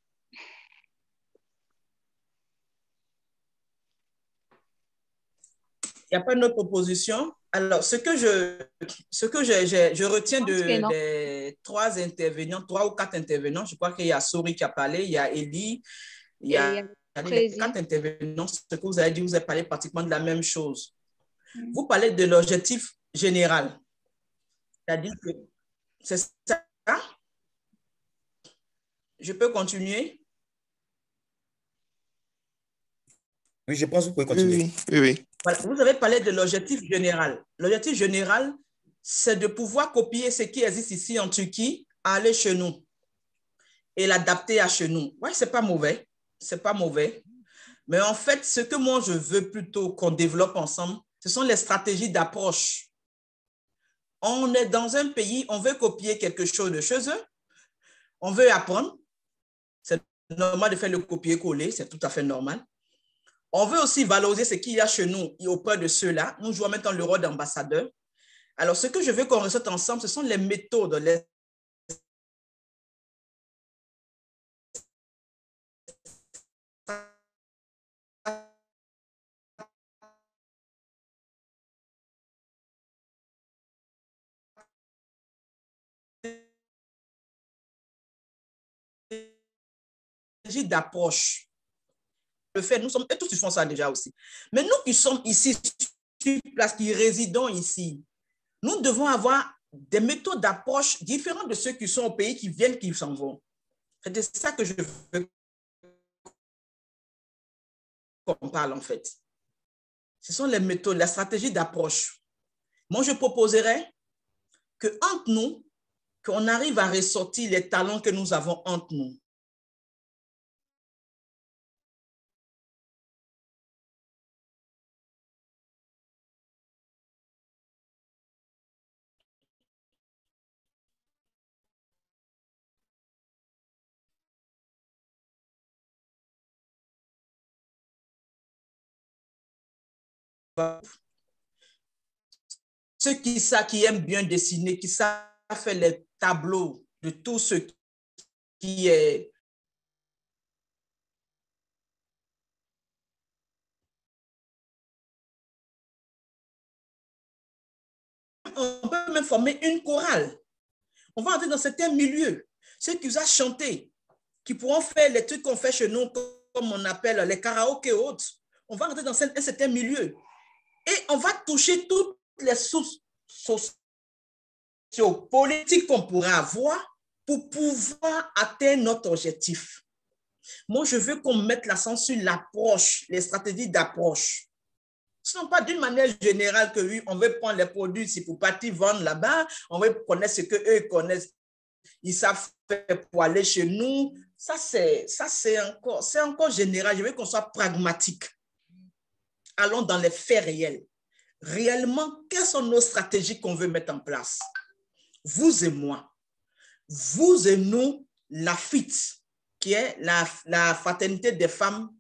Il n'y a pas d'autre proposition. Alors, ce que je retiens des trois intervenants, 3 ou 4 intervenants, je crois qu'il y a Sori qui a parlé, il y a Elie, il y a les 4 intervenants, ce que vous avez dit, vous avez parlé pratiquement de la même chose. Vous parlez de l'objectif général. C'est-à-dire que c'est ça. Je peux continuer? Oui, je pense que vous pouvez continuer. Oui. Voilà, vous avez parlé de l'objectif général. L'objectif général, c'est de pouvoir copier ce qui existe ici en Turquie, aller chez nous et l'adapter à chez nous. Oui, ce n'est pas mauvais. C'est pas mauvais. Mais en fait, ce que moi, je veux plutôt qu'on développe ensemble, ce sont les stratégies d'approche. On est dans un pays, on veut copier quelque chose de chez eux, on veut apprendre. C'est normal de faire le copier-coller, c'est tout à fait normal. On veut aussi valoriser ce qu'il y a chez nous et auprès de ceux-là. Nous jouons maintenant le rôle d'ambassadeur. Alors, ce que je veux qu'on ressorte ensemble, ce sont les méthodes, les stratégies d'approche. Le fait, nous sommes, et tous ils font ça déjà aussi. Mais nous qui sommes ici, sur place, qui résidons ici, nous devons avoir des méthodes d'approche différentes de ceux qui sont au pays, qui viennent, qui s'en vont. C'est de ça que je veux qu'on parle en fait. Ce sont les méthodes, la stratégie d'approche. Moi, je proposerais qu'entre nous, qu'on arrive à ressortir les talents que nous avons entre nous. Ceux qui aiment bien dessiner, qui savent faire les tableaux de tout ce qui est on peut même former une chorale. On va entrer dans certains milieux. Ceux qui savent chanter, qui pourront faire les trucs qu'on fait chez nous, comme on appelle les karaokés et autres. On va entrer dans un certain milieu. Et on va toucher toutes les sources sociopolitiques qu'on pourra avoir pour pouvoir atteindre notre objectif. Moi, je veux qu'on mette l'accent sur l'approche, les stratégies d'approche. Ce n'est pas d'une manière générale que oui, on veut prendre les produits, c'est pour partir vendre là-bas, on veut connaître ce qu'eux connaissent, ils savent faire pour aller chez nous. Ça, c'est encore général. Je veux qu'on soit pragmatique. Allons dans les faits réels. Réellement, quelles sont nos stratégies qu'on veut mettre en place? Vous et moi, vous et nous, la FIT, qui est la fraternité des femmes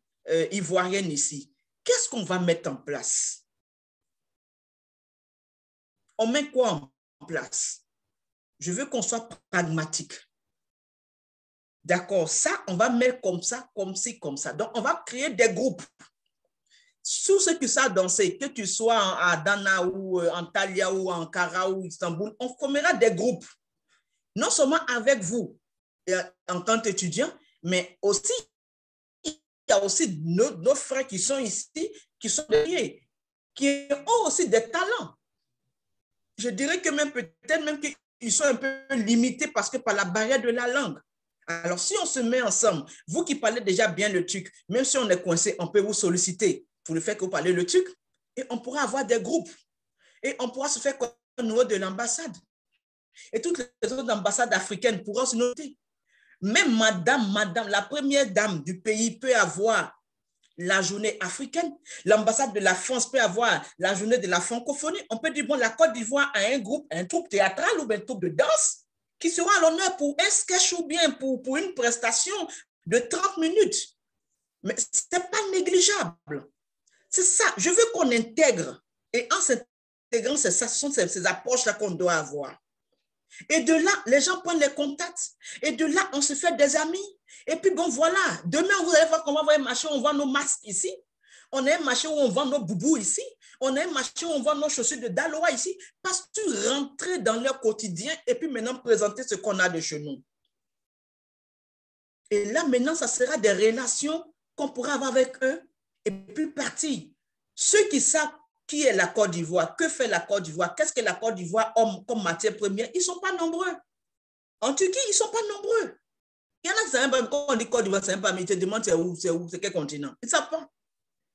ivoirienne ici, qu'est-ce qu'on va mettre en place? On met quoi en place? Je veux qu'on soit pragmatique. D'accord, ça, on va mettre comme ça, comme ci, comme ça. Donc, on va créer des groupes. Sur ceux qui savent danser, que tu sois à Adana ou Antalya ou Ankara ou Istanbul, on formera des groupes. Non seulement avec vous en tant qu'étudiant, mais aussi, il y a aussi nos frères qui sont ici, qui sont derrière, qui ont aussi des talents. Je dirais que même peut-être même qu'ils sont un peu limités parce que par la barrière de la langue. Alors, si on se met ensemble, vous qui parlez déjà bien le turc, même si on est coincé, on peut vous solliciter pour le fait que vous parlez le turc et on pourra avoir des groupes et on pourra se faire au niveau de l'ambassade. Et toutes les autres ambassades africaines pourront se noter. Même madame, la première dame du pays peut avoir la journée africaine. L'ambassade de la France peut avoir la journée de la francophonie. On peut dire, bon, la Côte d'Ivoire a un groupe, un troupe théâtral ou un troupe de danse qui sera à l'honneur pour un sketch ou bien pour une prestation de 30 minutes. Mais ce n'est pas négligeable. C'est ça. Je veux qu'on intègre. Et en s'intégrant, c'est ça, ce sont ces approches-là qu'on doit avoir. Et de là, les gens prennent les contacts. Et de là, on se fait des amis. Et puis, bon, voilà. Demain, vous allez voir qu'on va voir un marché où on vend nos masques ici. On a un marché où on vend nos boubous ici. On a un marché où on vend nos chaussures de Daloa ici. Parce que tu rentrais dans leur quotidien et puis maintenant présenter ce qu'on a de chez nous. Et là, maintenant, ça sera des relations qu'on pourra avoir avec eux et puis partir. Ceux qui savent qui est la Côte d'Ivoire, que fait la Côte d'Ivoire, qu'est-ce que la Côte d'Ivoire a comme matière première, ils ne sont pas nombreux. En Turquie, ils ne sont pas nombreux. Il y en a qui savent pas, quand on dit Côte d'Ivoire, c'est pas, mais ils te demandent c'est où, c'est quel continent. Ils ne savent pas.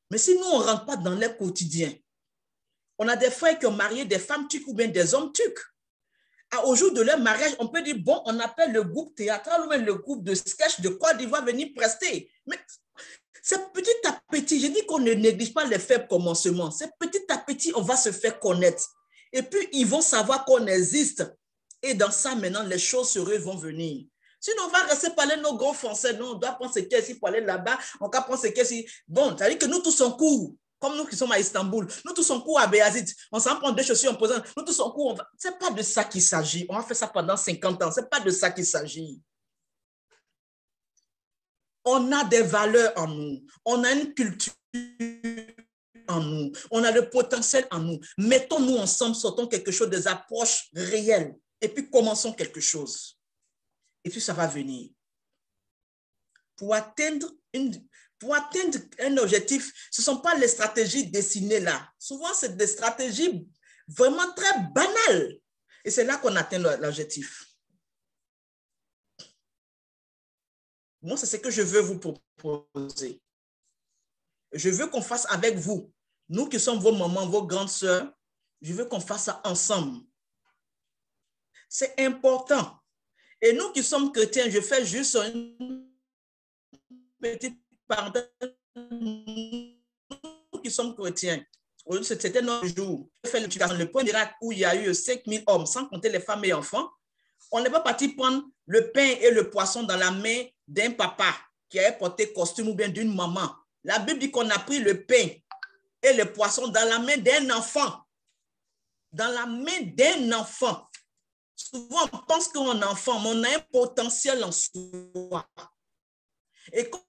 Mais si nous, on ne rentre pas dans leur quotidien, on a des frères qui ont marié des femmes turques ou bien des hommes turcs. Au jour de leur mariage, on peut dire, bon, on appelle le groupe théâtral ou même le groupe de sketch de Côte d'Ivoire venir prester. Mais c'est petit à petit, je dis qu'on ne néglige pas les faibles commencements. C'est petit à petit, on va se faire connaître. Et puis, ils vont savoir qu'on existe. Et dans ça, maintenant, les choses sérieuses vont venir. Sinon, on va rester parler nos gros français. Non, on doit prendre ce qu'il y a ici pour aller là-bas. On va prendre ce qu'il y a ici. Bon, ça veut dire que nous tous en cours, comme nous qui sommes à Istanbul, nous tous en cours à Béazit. On s'en prend deux chaussures en posant. Nous tous en cours. Ce n'est pas de ça qu'il s'agit. On va faire ça pendant 50 ans. Ce n'est pas de ça qu'il s'agit. On a des valeurs en nous. On a une culture en nous. On a le potentiel en nous. Mettons-nous ensemble, sortons quelque chose, des approches réelles. Et puis commençons quelque chose. Et puis ça va venir. Pour atteindre un objectif, ce ne sont pas les stratégies dessinées là. Souvent, c'est des stratégies vraiment très banales. Et c'est là qu'on atteint l'objectif. Moi, c'est ce que je veux vous proposer. Je veux qu'on fasse avec vous. Nous qui sommes vos mamans, vos grandes sœurs, je veux qu'on fasse ça ensemble. C'est important. Et nous qui sommes chrétiens, je fais juste une petite parenthèse. Nous qui sommes chrétiens, c'était notre jour. Le point miracle où il y a eu 5000 hommes, sans compter les femmes et enfants. On n'est pas parti prendre le pain et le poisson dans la main d'un papa qui avait porté costume ou bien d'une maman. La Bible dit qu'on a pris le pain et le poisson dans la main d'un enfant. Dans la main d'un enfant. Souvent, on pense qu'on est enfant, mais on a un potentiel en soi. Et quand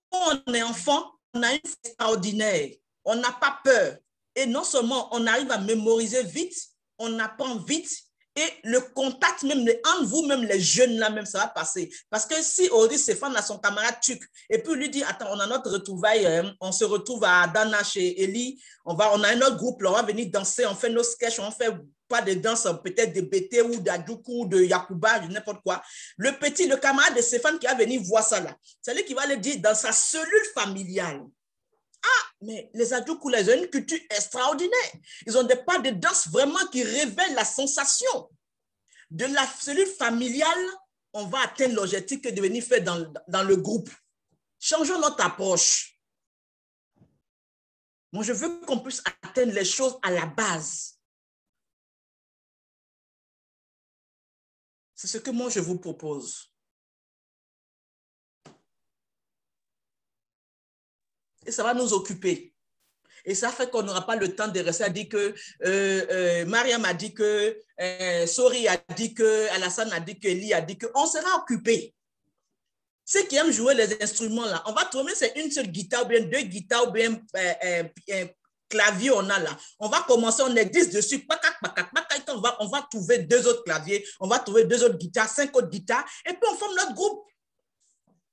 on est enfant, on a une foi extraordinaire. On n'a pas peur. Et non seulement on arrive à mémoriser vite, on apprend vite, et le contact même entre vous, même les jeunes là, même ça va passer. Parce que si Ori Stéphane a son camarade turc, et puis lui dit, attends, on a notre retrouvaille, on se retrouve à Adana chez Eli, on a un autre groupe, là, on va venir danser, on fait nos sketchs, on fait pas de danse, peut-être de Bété ou d'Adjoukou ou de Yakuba, n'importe quoi. Le camarade de Stéphane qui va venir voir ça là, c'est lui qui va le dire dans sa cellule familiale. Ah, mais les Adjoukou, ils ont une culture extraordinaire. Ils ont des pas de danse vraiment qui révèlent la sensation. De la cellule familiale, on va atteindre l'objectif que de venir faire dans le groupe. Changeons notre approche. Moi, je veux qu'on puisse atteindre les choses à la base. C'est ce que moi, je vous propose. Et ça va nous occuper. Et ça fait qu'on n'aura pas le temps de rester à dire que Mariam a dit que, Sori a dit que, Alassane a dit que, Eli a dit que. On sera occupé. Ceux qui aiment jouer les instruments là, on va trouver c'est une seule guitare ou bien deux guitares ou bien clavier on a là. On va commencer, on est 10 dessus. On va trouver 2 autres claviers, on va trouver 2 autres guitares, 5 autres guitares et puis on forme notre groupe.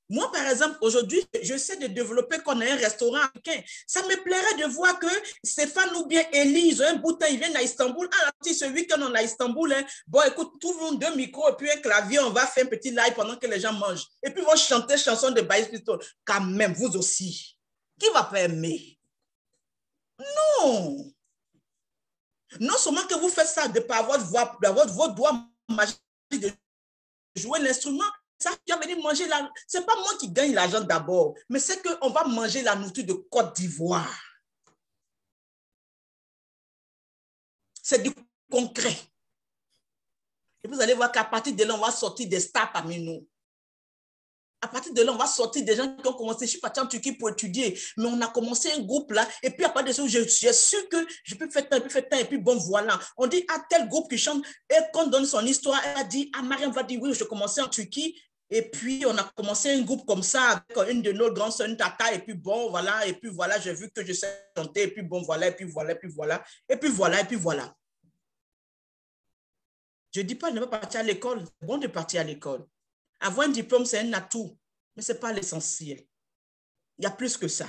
Moi, par exemple, aujourd'hui, j'essaie de développer qu'on ait un restaurant africain. Ça me plairait de voir que Stéphane ou bien Élise, un boutin, ils viennent à Istanbul. Ah, ce week-end, on est à Istanbul. Hein. Bon, écoute, trouvons 2 micros et puis un clavier. On va faire un petit live pendant que les gens mangent. Et puis, ils vont chanter chansons de Baïs Pistol. Quand même, vous aussi. Qui va pas aimer? Non. Non seulement que vous faites ça de par votre voix, votre doigt magique de jouer l'instrument, ça qui va venir manger la... Ce n'est pas moi qui gagne l'argent d'abord, mais c'est qu'on va manger la nourriture de Côte d'Ivoire. C'est du concret. Et vous allez voir qu'à partir de là, on va sortir des stars parmi nous. À partir de là, on va sortir des gens qui ont commencé. Je suis parti en Turquie pour étudier, mais on a commencé un groupe là. Et puis, à partir de ça, je suis sûr que je peux faire tant, et puis bon, voilà. On dit à tel groupe qui chante, et qu'on donne son histoire, elle a dit, ah, Mariam va dire, oui, je commençais en Turquie. Et puis, on a commencé un groupe comme ça avec une de nos grandes sœurs, Tata. Et puis, bon, voilà. Et puis, voilà, j'ai vu que je sais chanter. Et puis, bon, voilà. Et puis, voilà. Et puis, voilà. Et puis, voilà. Et puis, voilà. Je ne dis pas de ne pas partir à l'école. C'est bon de partir à l'école. Avoir un diplôme, c'est un atout, mais ce n'est pas l'essentiel. Il y a plus que ça.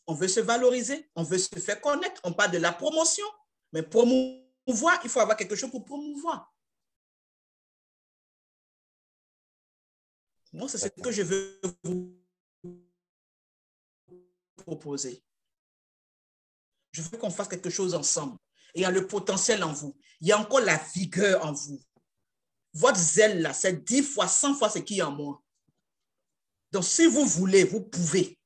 On veut se valoriser, on veut se faire connaître, on parle de la promotion, mais promouvoir, il faut avoir quelque chose pour promouvoir. Moi, c'est ce que je veux vous proposer. Je veux qu'on fasse quelque chose ensemble. Et il y a le potentiel en vous. Il y a encore la vigueur en vous. Votre zèle, là, c'est 10 fois, 100 fois ce qui est en moi. Donc, si vous voulez, vous pouvez.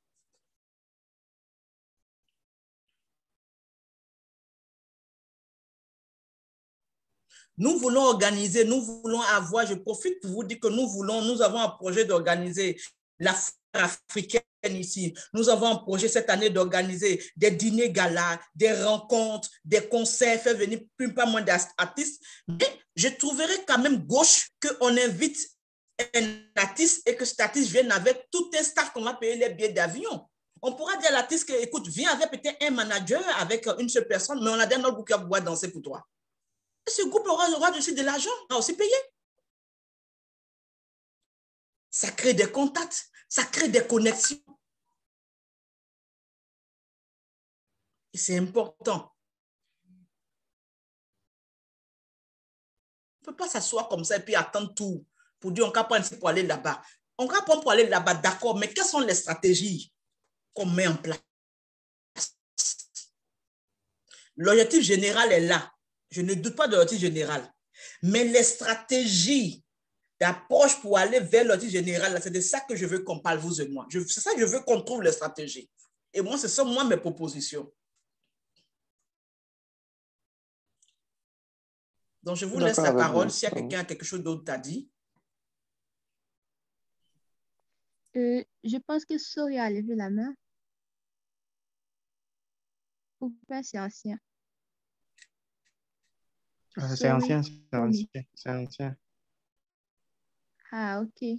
Nous voulons organiser, nous voulons avoir, je profite pour vous dire que nous avons un projet d'organiser la foire africaine ici. Nous avons un projet cette année d'organiser des dîners galas, des rencontres, des concerts, faire venir pas moins d'artistes. Mais je trouverais quand même gauche qu'on invite un artiste et que cet artiste vienne avec tout un staff qu'on va payer les billets d'avion. On pourra dire à l'artiste que, écoute, viens avec peut-être un manager, avec une seule personne, mais on a un autre groupe qui va pouvoir danser pour toi. Et ce groupe aura aussi de l'argent, on va aussi payer. Ça crée des contacts, ça crée des connexions. Et c'est important. On ne peut pas s'asseoir comme ça et puis attendre tout pour dire on va prendre ici pour aller là-bas. On va prendre pour aller là-bas, d'accord, mais quelles sont les stratégies qu'on met en place? L'objectif général est là. Je ne doute pas de l'objectif général. Mais les stratégies d'approche pour aller vers l'objectif général, c'est de ça que je veux qu'on parle, vous et moi. C'est ça que je veux qu'on trouve les stratégies. Et moi, ce sont moi mes propositions. Donc, je vous laisse la parole. S'il y a quelqu'un qui a quelque chose d'autre à dire. Je pense que Sori a levé la main. Ou pas, c'est ancien. C'est ancien, c'est ancien. Ah, ok.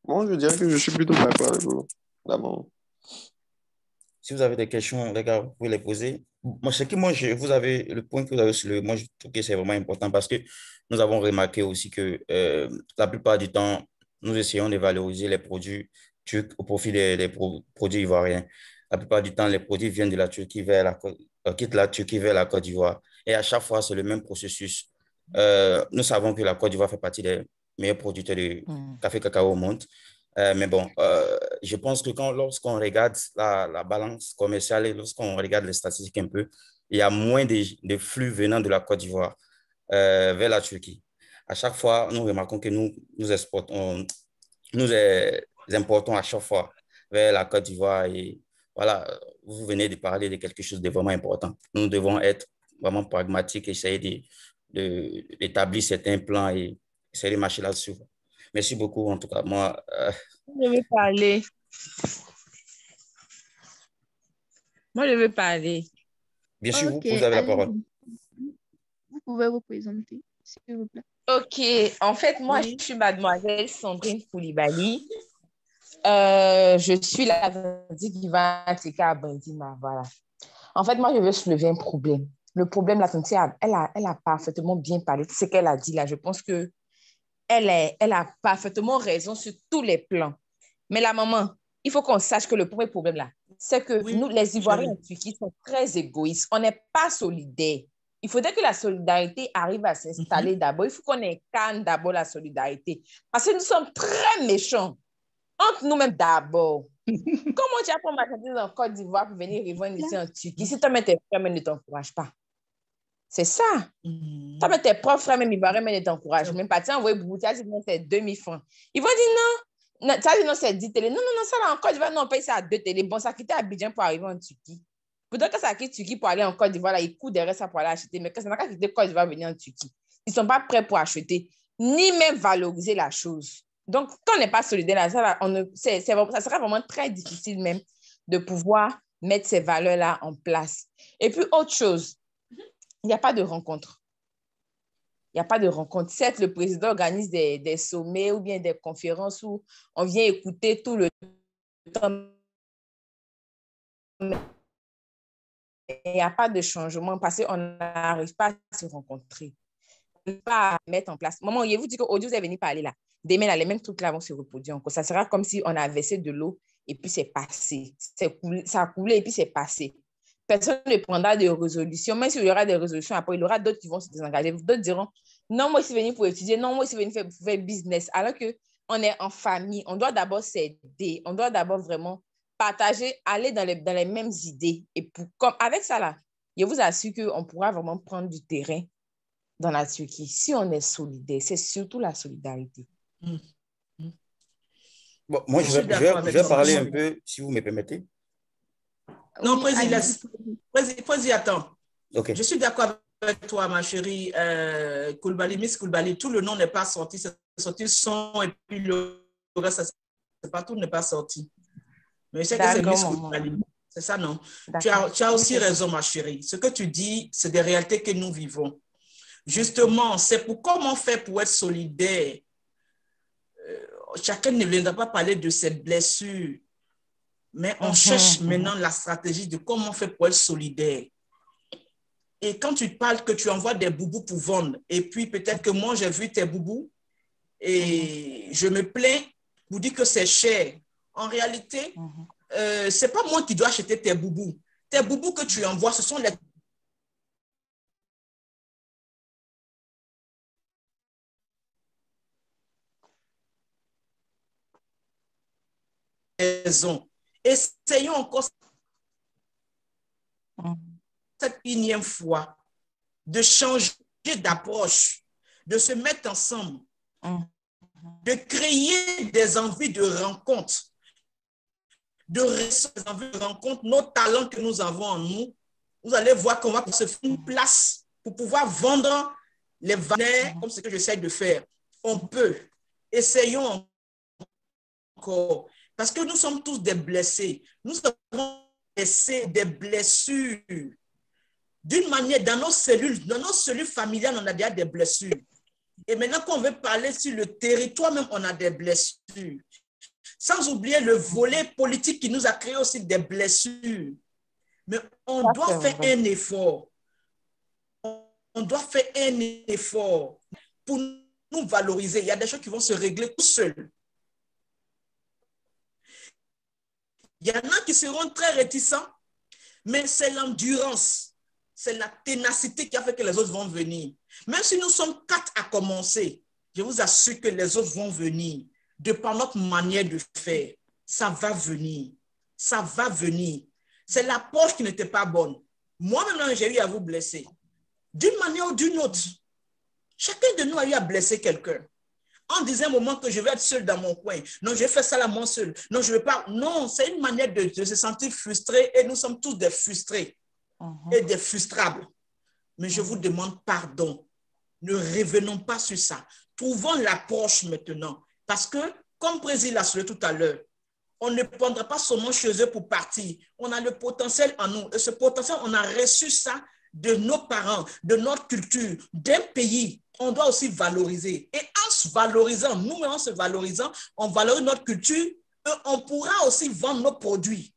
Moi, je dirais que je suis plutôt d'accord avec vous, d'abord. Si vous avez des questions, les gars, vous pouvez les poser. Moi, vous avez le point que vous avez soulevé, moi, je trouve que c'est vraiment important parce que nous avons remarqué aussi que la plupart du temps, nous essayons de valoriser les produits turcs au profit des produits ivoiriens. La plupart du temps, les produits viennent de la Turquie quittent la Turquie vers la Côte d'Ivoire. Et à chaque fois, c'est le même processus. Nous savons que la Côte d'Ivoire fait partie des meilleurs producteurs de café cacao au monde. Mais bon, je pense que lorsqu'on regarde la balance commerciale et lorsqu'on regarde les statistiques un peu, il y a moins de flux venant de la Côte d'Ivoire vers la Turquie. À chaque fois, nous remarquons que nous exportons, nous importons à chaque fois vers la Côte d'Ivoire. Et voilà, vous venez de parler de quelque chose de vraiment important. Nous devons être vraiment pragmatiques, essayer d'établir certains plans et essayer de marcher là-dessus. Merci beaucoup, en tout cas. Moi, Je veux parler. Moi, je veux parler. bien sûr, Ok, vous avez la parole. allez-y. Vous pouvez vous présenter, s'il vous plaît. OK. En fait, moi, je Oui. suis mademoiselle Sandrine Koulibaly. Je suis la vendue qui va attaquer à Bandima. Voilà. En fait, moi, je veux soulever un problème. Le problème, la tante, elle a parfaitement bien parlé. Tout ce qu'elle a dit là, je pense que elle a parfaitement raison sur tous les plans. Mais la maman, il faut qu'on sache que le premier problème là, c'est que Oui, nous, les Ivoiriens en chérie. Turquie, sont très égoïstes. On n'est pas solidaires. Il faudrait que la solidarité arrive à s'installer d'abord. Il faut qu'on incarne d'abord la solidarité. Parce que nous sommes très méchants entre nous-mêmes d'abord. Comment tu as pour marchandises en Côte d'Ivoire pour venir revendre ici en Turquie si toi-même tes frères ne t'encouragent pas? C'est ça. Toi-même tes propres frères même Ivoiriens ne t'encouragent même pas. Tu as envoyé beaucoup, tu as dit non, c'est 2000 francs. Ils vont dire non. Tu as dit non, c'est 10 télé. Non, ça là en Côte d'Ivoire, non, on paye ça à 2 télé. Bon, ça quittait Abidjan pour arriver en Turquie. Plutôt que ça quitte Turquie pour aller en Côte d'Ivoire, là, ils courent derrière ça pour aller acheter. Mais quand ça n'a qu'à quitter Côte d'Ivoire venir en Turquie, ils ne sont pas prêts pour acheter, ni même valoriser la chose. Donc, quand on n'est pas solidaire, là, ça sera vraiment très difficile même de pouvoir mettre ces valeurs-là en place. Et puis, autre chose, il n'y a pas de rencontre. Il n'y a pas de rencontre. Certes, le président organise des sommets ou bien des conférences où on vient écouter tout le temps. Mais il n'y a pas de changement parce qu'on n'arrive pas à se rencontrer. On n'arrive pas à mettre en place. Maman, je vous dis qu'aujourd'hui, vous êtes venu parler là. Demain, là, les mêmes trucs là vont se reproduire encore. Ça sera comme si on a versé de l'eau et puis c'est passé. Ça a coulé et puis c'est passé. Personne ne prendra de résolutions. Même s'il y aura des résolutions après, il y aura d'autres qui vont se désengager. D'autres diront, non, moi, je suis venu pour étudier. Non, moi, je suis venu pour faire business. Alors qu'on est en famille, on doit d'abord s'aider. On doit d'abord vraiment partager, aller dans les mêmes idées. Et avec ça, là, je vous assure qu'on pourra vraiment prendre du terrain dans la Turquie. Si on est solidaire, c'est surtout la solidarité. Bon, moi, je vais parler un peu, si vous me permettez. Non, Président, attends. Okay. Je suis d'accord avec toi, ma chérie Koulibaly, Miss Koulibaly. Tout le nom n'est pas sorti. C'est sorti son et puis le reste, c'est pas tout n'est pas sorti. Mais je sais que c'est Miss Koulibaly. C'est ça, non? Tu as aussi raison, ma chérie. Ce que tu dis, c'est des réalités que nous vivons. Justement, c'est pour comment faire pour être solidaire. Chacun ne viendra pas parler de ses blessures, mais on cherche maintenant la stratégie de comment faire pour être solidaire. Et quand tu parles que tu envoies des boubous pour vendre, et puis peut-être que moi j'ai vu tes boubous et je me plains pour dire que c'est cher. En réalité, c'est pas moi qui dois acheter tes boubous. Tes boubous que tu envoies, ce sont les raisons. Essayons encore cette énième fois de changer d'approche, de se mettre ensemble, de créer des envies de rencontre, nos talents que nous avons en nous. Vous allez voir qu'on va se faire une place pour pouvoir vendre les valeurs comme ce que j'essaie de faire. On peut. Essayons encore. Parce que nous sommes tous des blessés. Nous avons laissé des blessures. D'une manière, dans nos cellules familiales, on a déjà des blessures. Et maintenant qu'on veut parler sur le territoire, même on a des blessures. Sans oublier le volet politique qui nous a créé aussi des blessures. Mais on doit faire un effort. On doit faire un effort pour nous valoriser. Il y a des choses qui vont se régler tout seuls. Il y en a qui seront très réticents, mais c'est l'endurance, c'est la ténacité qui a fait que les autres vont venir. Même si nous sommes 4 à commencer, je vous assure que les autres vont venir. De par notre manière de faire, ça va venir. Ça va venir. C'est l'approche qui n'était pas bonne. Moi-même, j'ai eu à vous blesser. D'une manière ou d'une autre. Chacun de nous a eu à blesser quelqu'un. En disant un moment que je vais être seul dans mon coin. Non, je vais faire ça là, moi seul. Non, je ne vais pas. Non, c'est une manière de se sentir frustré et nous sommes tous des frustrés et des frustrables. Mais je vous demande pardon. Ne revenons pas sur ça. Trouvons l'approche maintenant. Parce que, comme Brésil l'a souligné tout à l'heure, on ne prendra pas seulement chez eux pour partir. On a le potentiel en nous. Et ce potentiel, on a reçu ça de nos parents, de notre culture, d'un pays. On doit aussi valoriser. Et en se valorisant, nous-mêmes en se valorisant, on valorise notre culture et on pourra aussi vendre nos produits.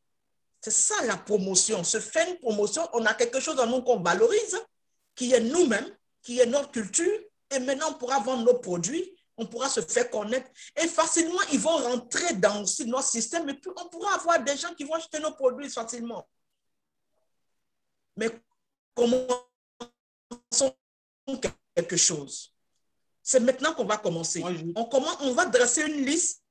C'est ça la promotion. Se faire une promotion, on a quelque chose en nous qu'on valorise, qui est nous-mêmes, qui est notre culture. Et maintenant, on pourra vendre nos produits. On pourra se faire connaître et facilement, ils vont rentrer dans aussi notre système et puis on pourra avoir des gens qui vont acheter nos produits facilement. Mais commençons quelque chose. C'est maintenant qu'on va commencer. On va dresser une liste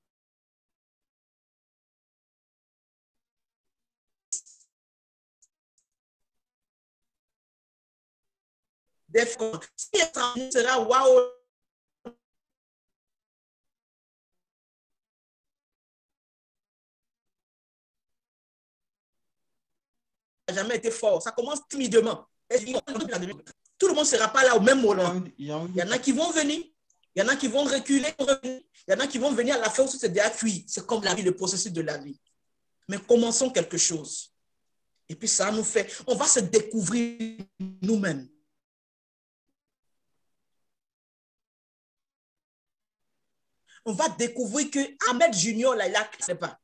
des fonds. Si l'étranger sera waouh, jamais été fort. Ça commence timidement. Tout le monde ne sera pas là au même moment. Il y en a qui vont venir, il y en a qui vont reculer, il y en a qui vont venir à la fin où c'est déjà cuit. C'est comme la vie, le processus de la vie. Mais commençons quelque chose. Et puis ça nous fait, on va se découvrir nous-mêmes. On va découvrir que Ahmed Junior, là, il a ne sait pas.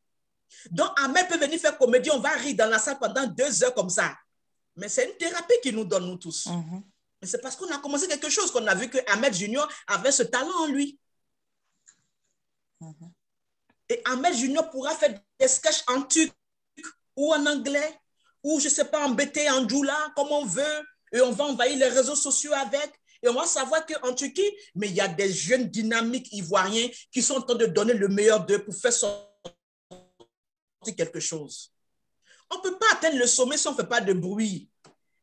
Donc, Ahmed peut venir faire comédie, on va rire dans la salle pendant 2 heures comme ça. Mais c'est une thérapie qu'il nous donne, nous tous. Mais c'est parce qu'on a commencé quelque chose qu'on a vu que Ahmed Junior avait ce talent en lui. Et Ahmed Junior pourra faire des sketchs en turc ou en anglais, ou je ne sais pas, en BT, en djoula, comme on veut. Et on va envahir les réseaux sociaux avec. Et on va savoir qu'en Turquie, mais il y a des jeunes dynamiques ivoiriens qui sont en train de donner le meilleur d'eux pour faire sortir quelque chose. On ne peut pas atteindre le sommet si on ne fait pas de bruit.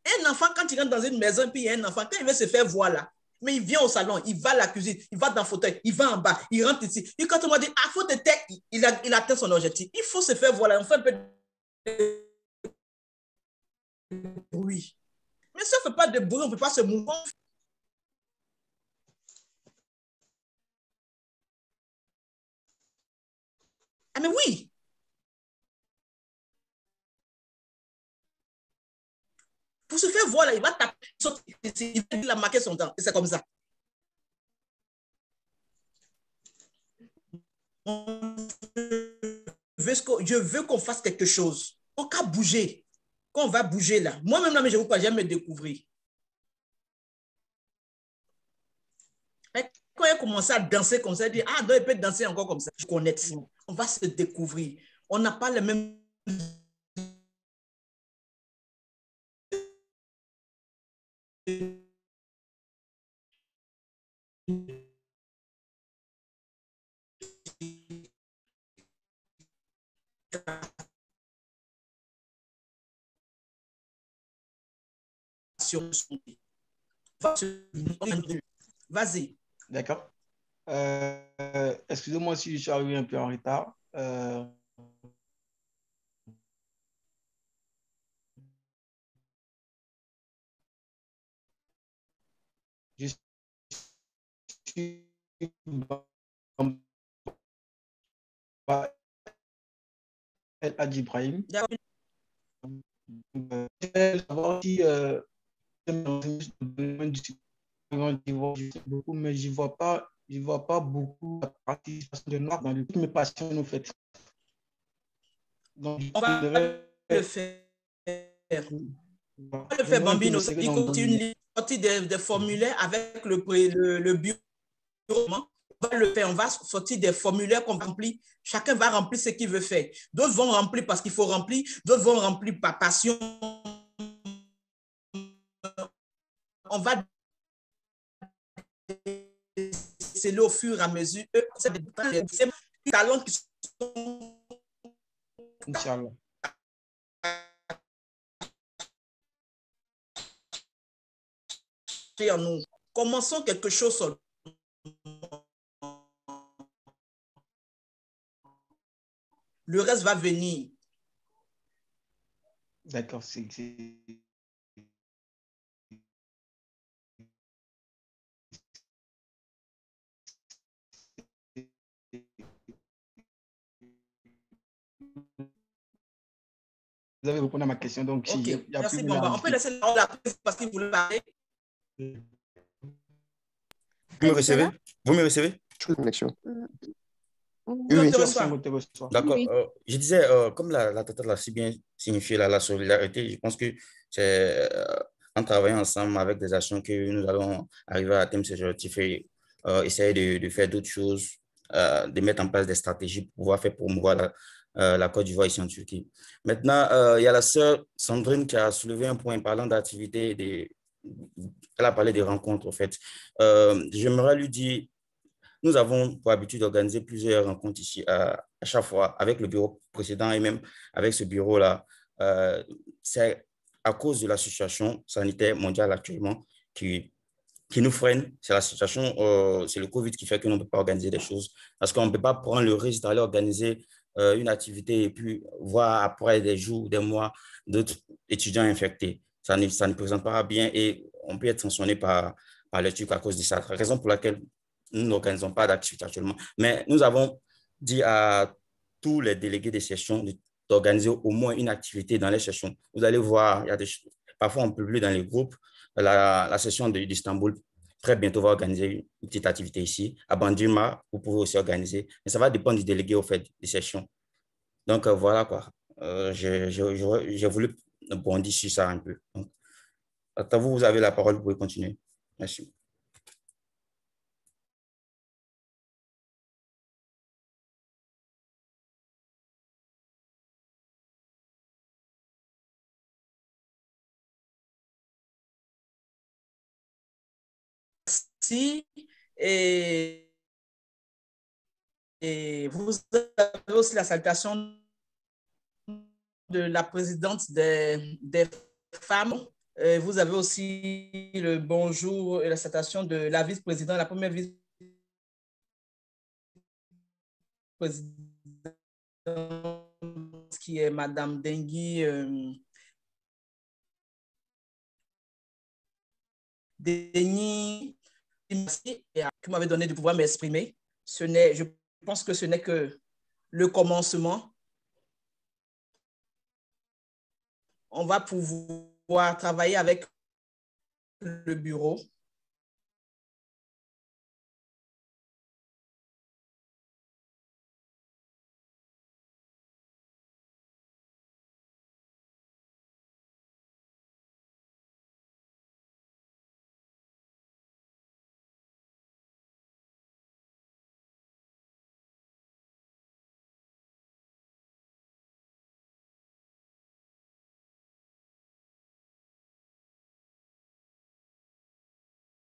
Un enfant, quand il rentre dans une maison, puis il y a un enfant, quand il veut se faire voir là, mais il vient au salon, il va à la cuisine, il va dans le fauteuil, il va en bas, il rentre ici. Et quand on m'a dit, ah, faut te taire, il atteint son objectif. Il faut se faire voir là, on fait un peu de bruit. Mais si on ne fait pas de bruit, on ne peut pas se mouvoir. Ah, mais oui! Pour se faire voir là, il va taper, il va marquer son temps. Et c'est comme ça. Je veux qu'on fasse quelque chose. On va bouger. Quand on va bouger là, moi-même, là, mais je ne veux pas jamais me découvrir. Mais quand il a commencé à danser comme ça, il dit, ah, non, il peut danser encore comme ça. Je connais. On va se découvrir. On n'a pas le même. Vas-y. D'accord. Excusez-moi si je suis arrivé un peu en retard. Je suis El Hadji Ibrahim. Je vais savoir si beaucoup, mais je ne vois pas beaucoup la participation de Noirs dans toutes mes passions, en fait. Donc, on va le faire. On va le faire, Bambino. Ça dit que tu une sortie des formulaires avec le bureau. On va le faire, on va sortir des formulaires qu'on remplit. Chacun va remplir ce qu'il veut faire. D'autres vont remplir parce qu'il faut remplir, d'autres vont remplir par passion. On va c'est au fur et à mesure. C'est des talents qui sont. Inch'Allah. En nous. Commençons quelque chose seul. Le reste va venir. D'accord, Vous avez répondu à ma question, donc OK, il y a merci plus Bamba. On peut laisser la parole à Président parce qu'il voulait parler. Vous me recevez? Vous me recevez? Connexion. Oui, on te reçoit. D'accord. Oui. Je disais, comme la tata l'a si bien signifié, la solidarité, je pense que c'est en travaillant ensemble avec des actions que nous allons arriver à atteindre ces objectifs et essayer de faire d'autres choses, de mettre en place des stratégies pour pouvoir faire promouvoir la Côte d'Ivoire ici en Turquie. Maintenant, il y a la sœur Sandrine qui a soulevé un point parlant d'activités. Elle a parlé des rencontres, en fait. J'aimerais lui dire, nous avons pour habitude d'organiser plusieurs rencontres ici à chaque fois avec le bureau précédent et même avec ce bureau-là. C'est à cause de la situation sanitaire mondiale actuellement qui nous freine. C'est la situation, c'est le COVID qui fait que l'on ne peut pas organiser des choses parce qu'on ne peut pas prendre le risque d'aller organiser une activité et puis voir après des jours, des mois, d'autres étudiants infectés. Ça ne présente pas bien et on peut être sanctionné par les Turcs à cause de ça. La raison pour laquelle nous n'organisons pas d'activité actuellement. Mais nous avons dit à tous les délégués des sessions d'organiser au moins une activité dans les sessions. Vous allez voir, il y a parfois on publie dans les groupes. La session d'Istanbul, très bientôt, va organiser une petite activité ici. À Bandurma, vous pouvez aussi organiser. Mais ça va dépendre du délégué au fait des sessions. Donc, voilà quoi. J'ai voulu bondir sur ça un peu. Donc, vous avez la parole, vous pouvez continuer. Merci. Merci. Et vous avez aussi la salutation de la présidente des femmes. Vous avez aussi le bonjour et la salutation de la vice-présidente, la première vice-présidente qui est Madame Dengui Deni, qui m'avait donné de pouvoir m'exprimer. Je pense que ce n'est que le commencement. On va pouvoir travailler avec le bureau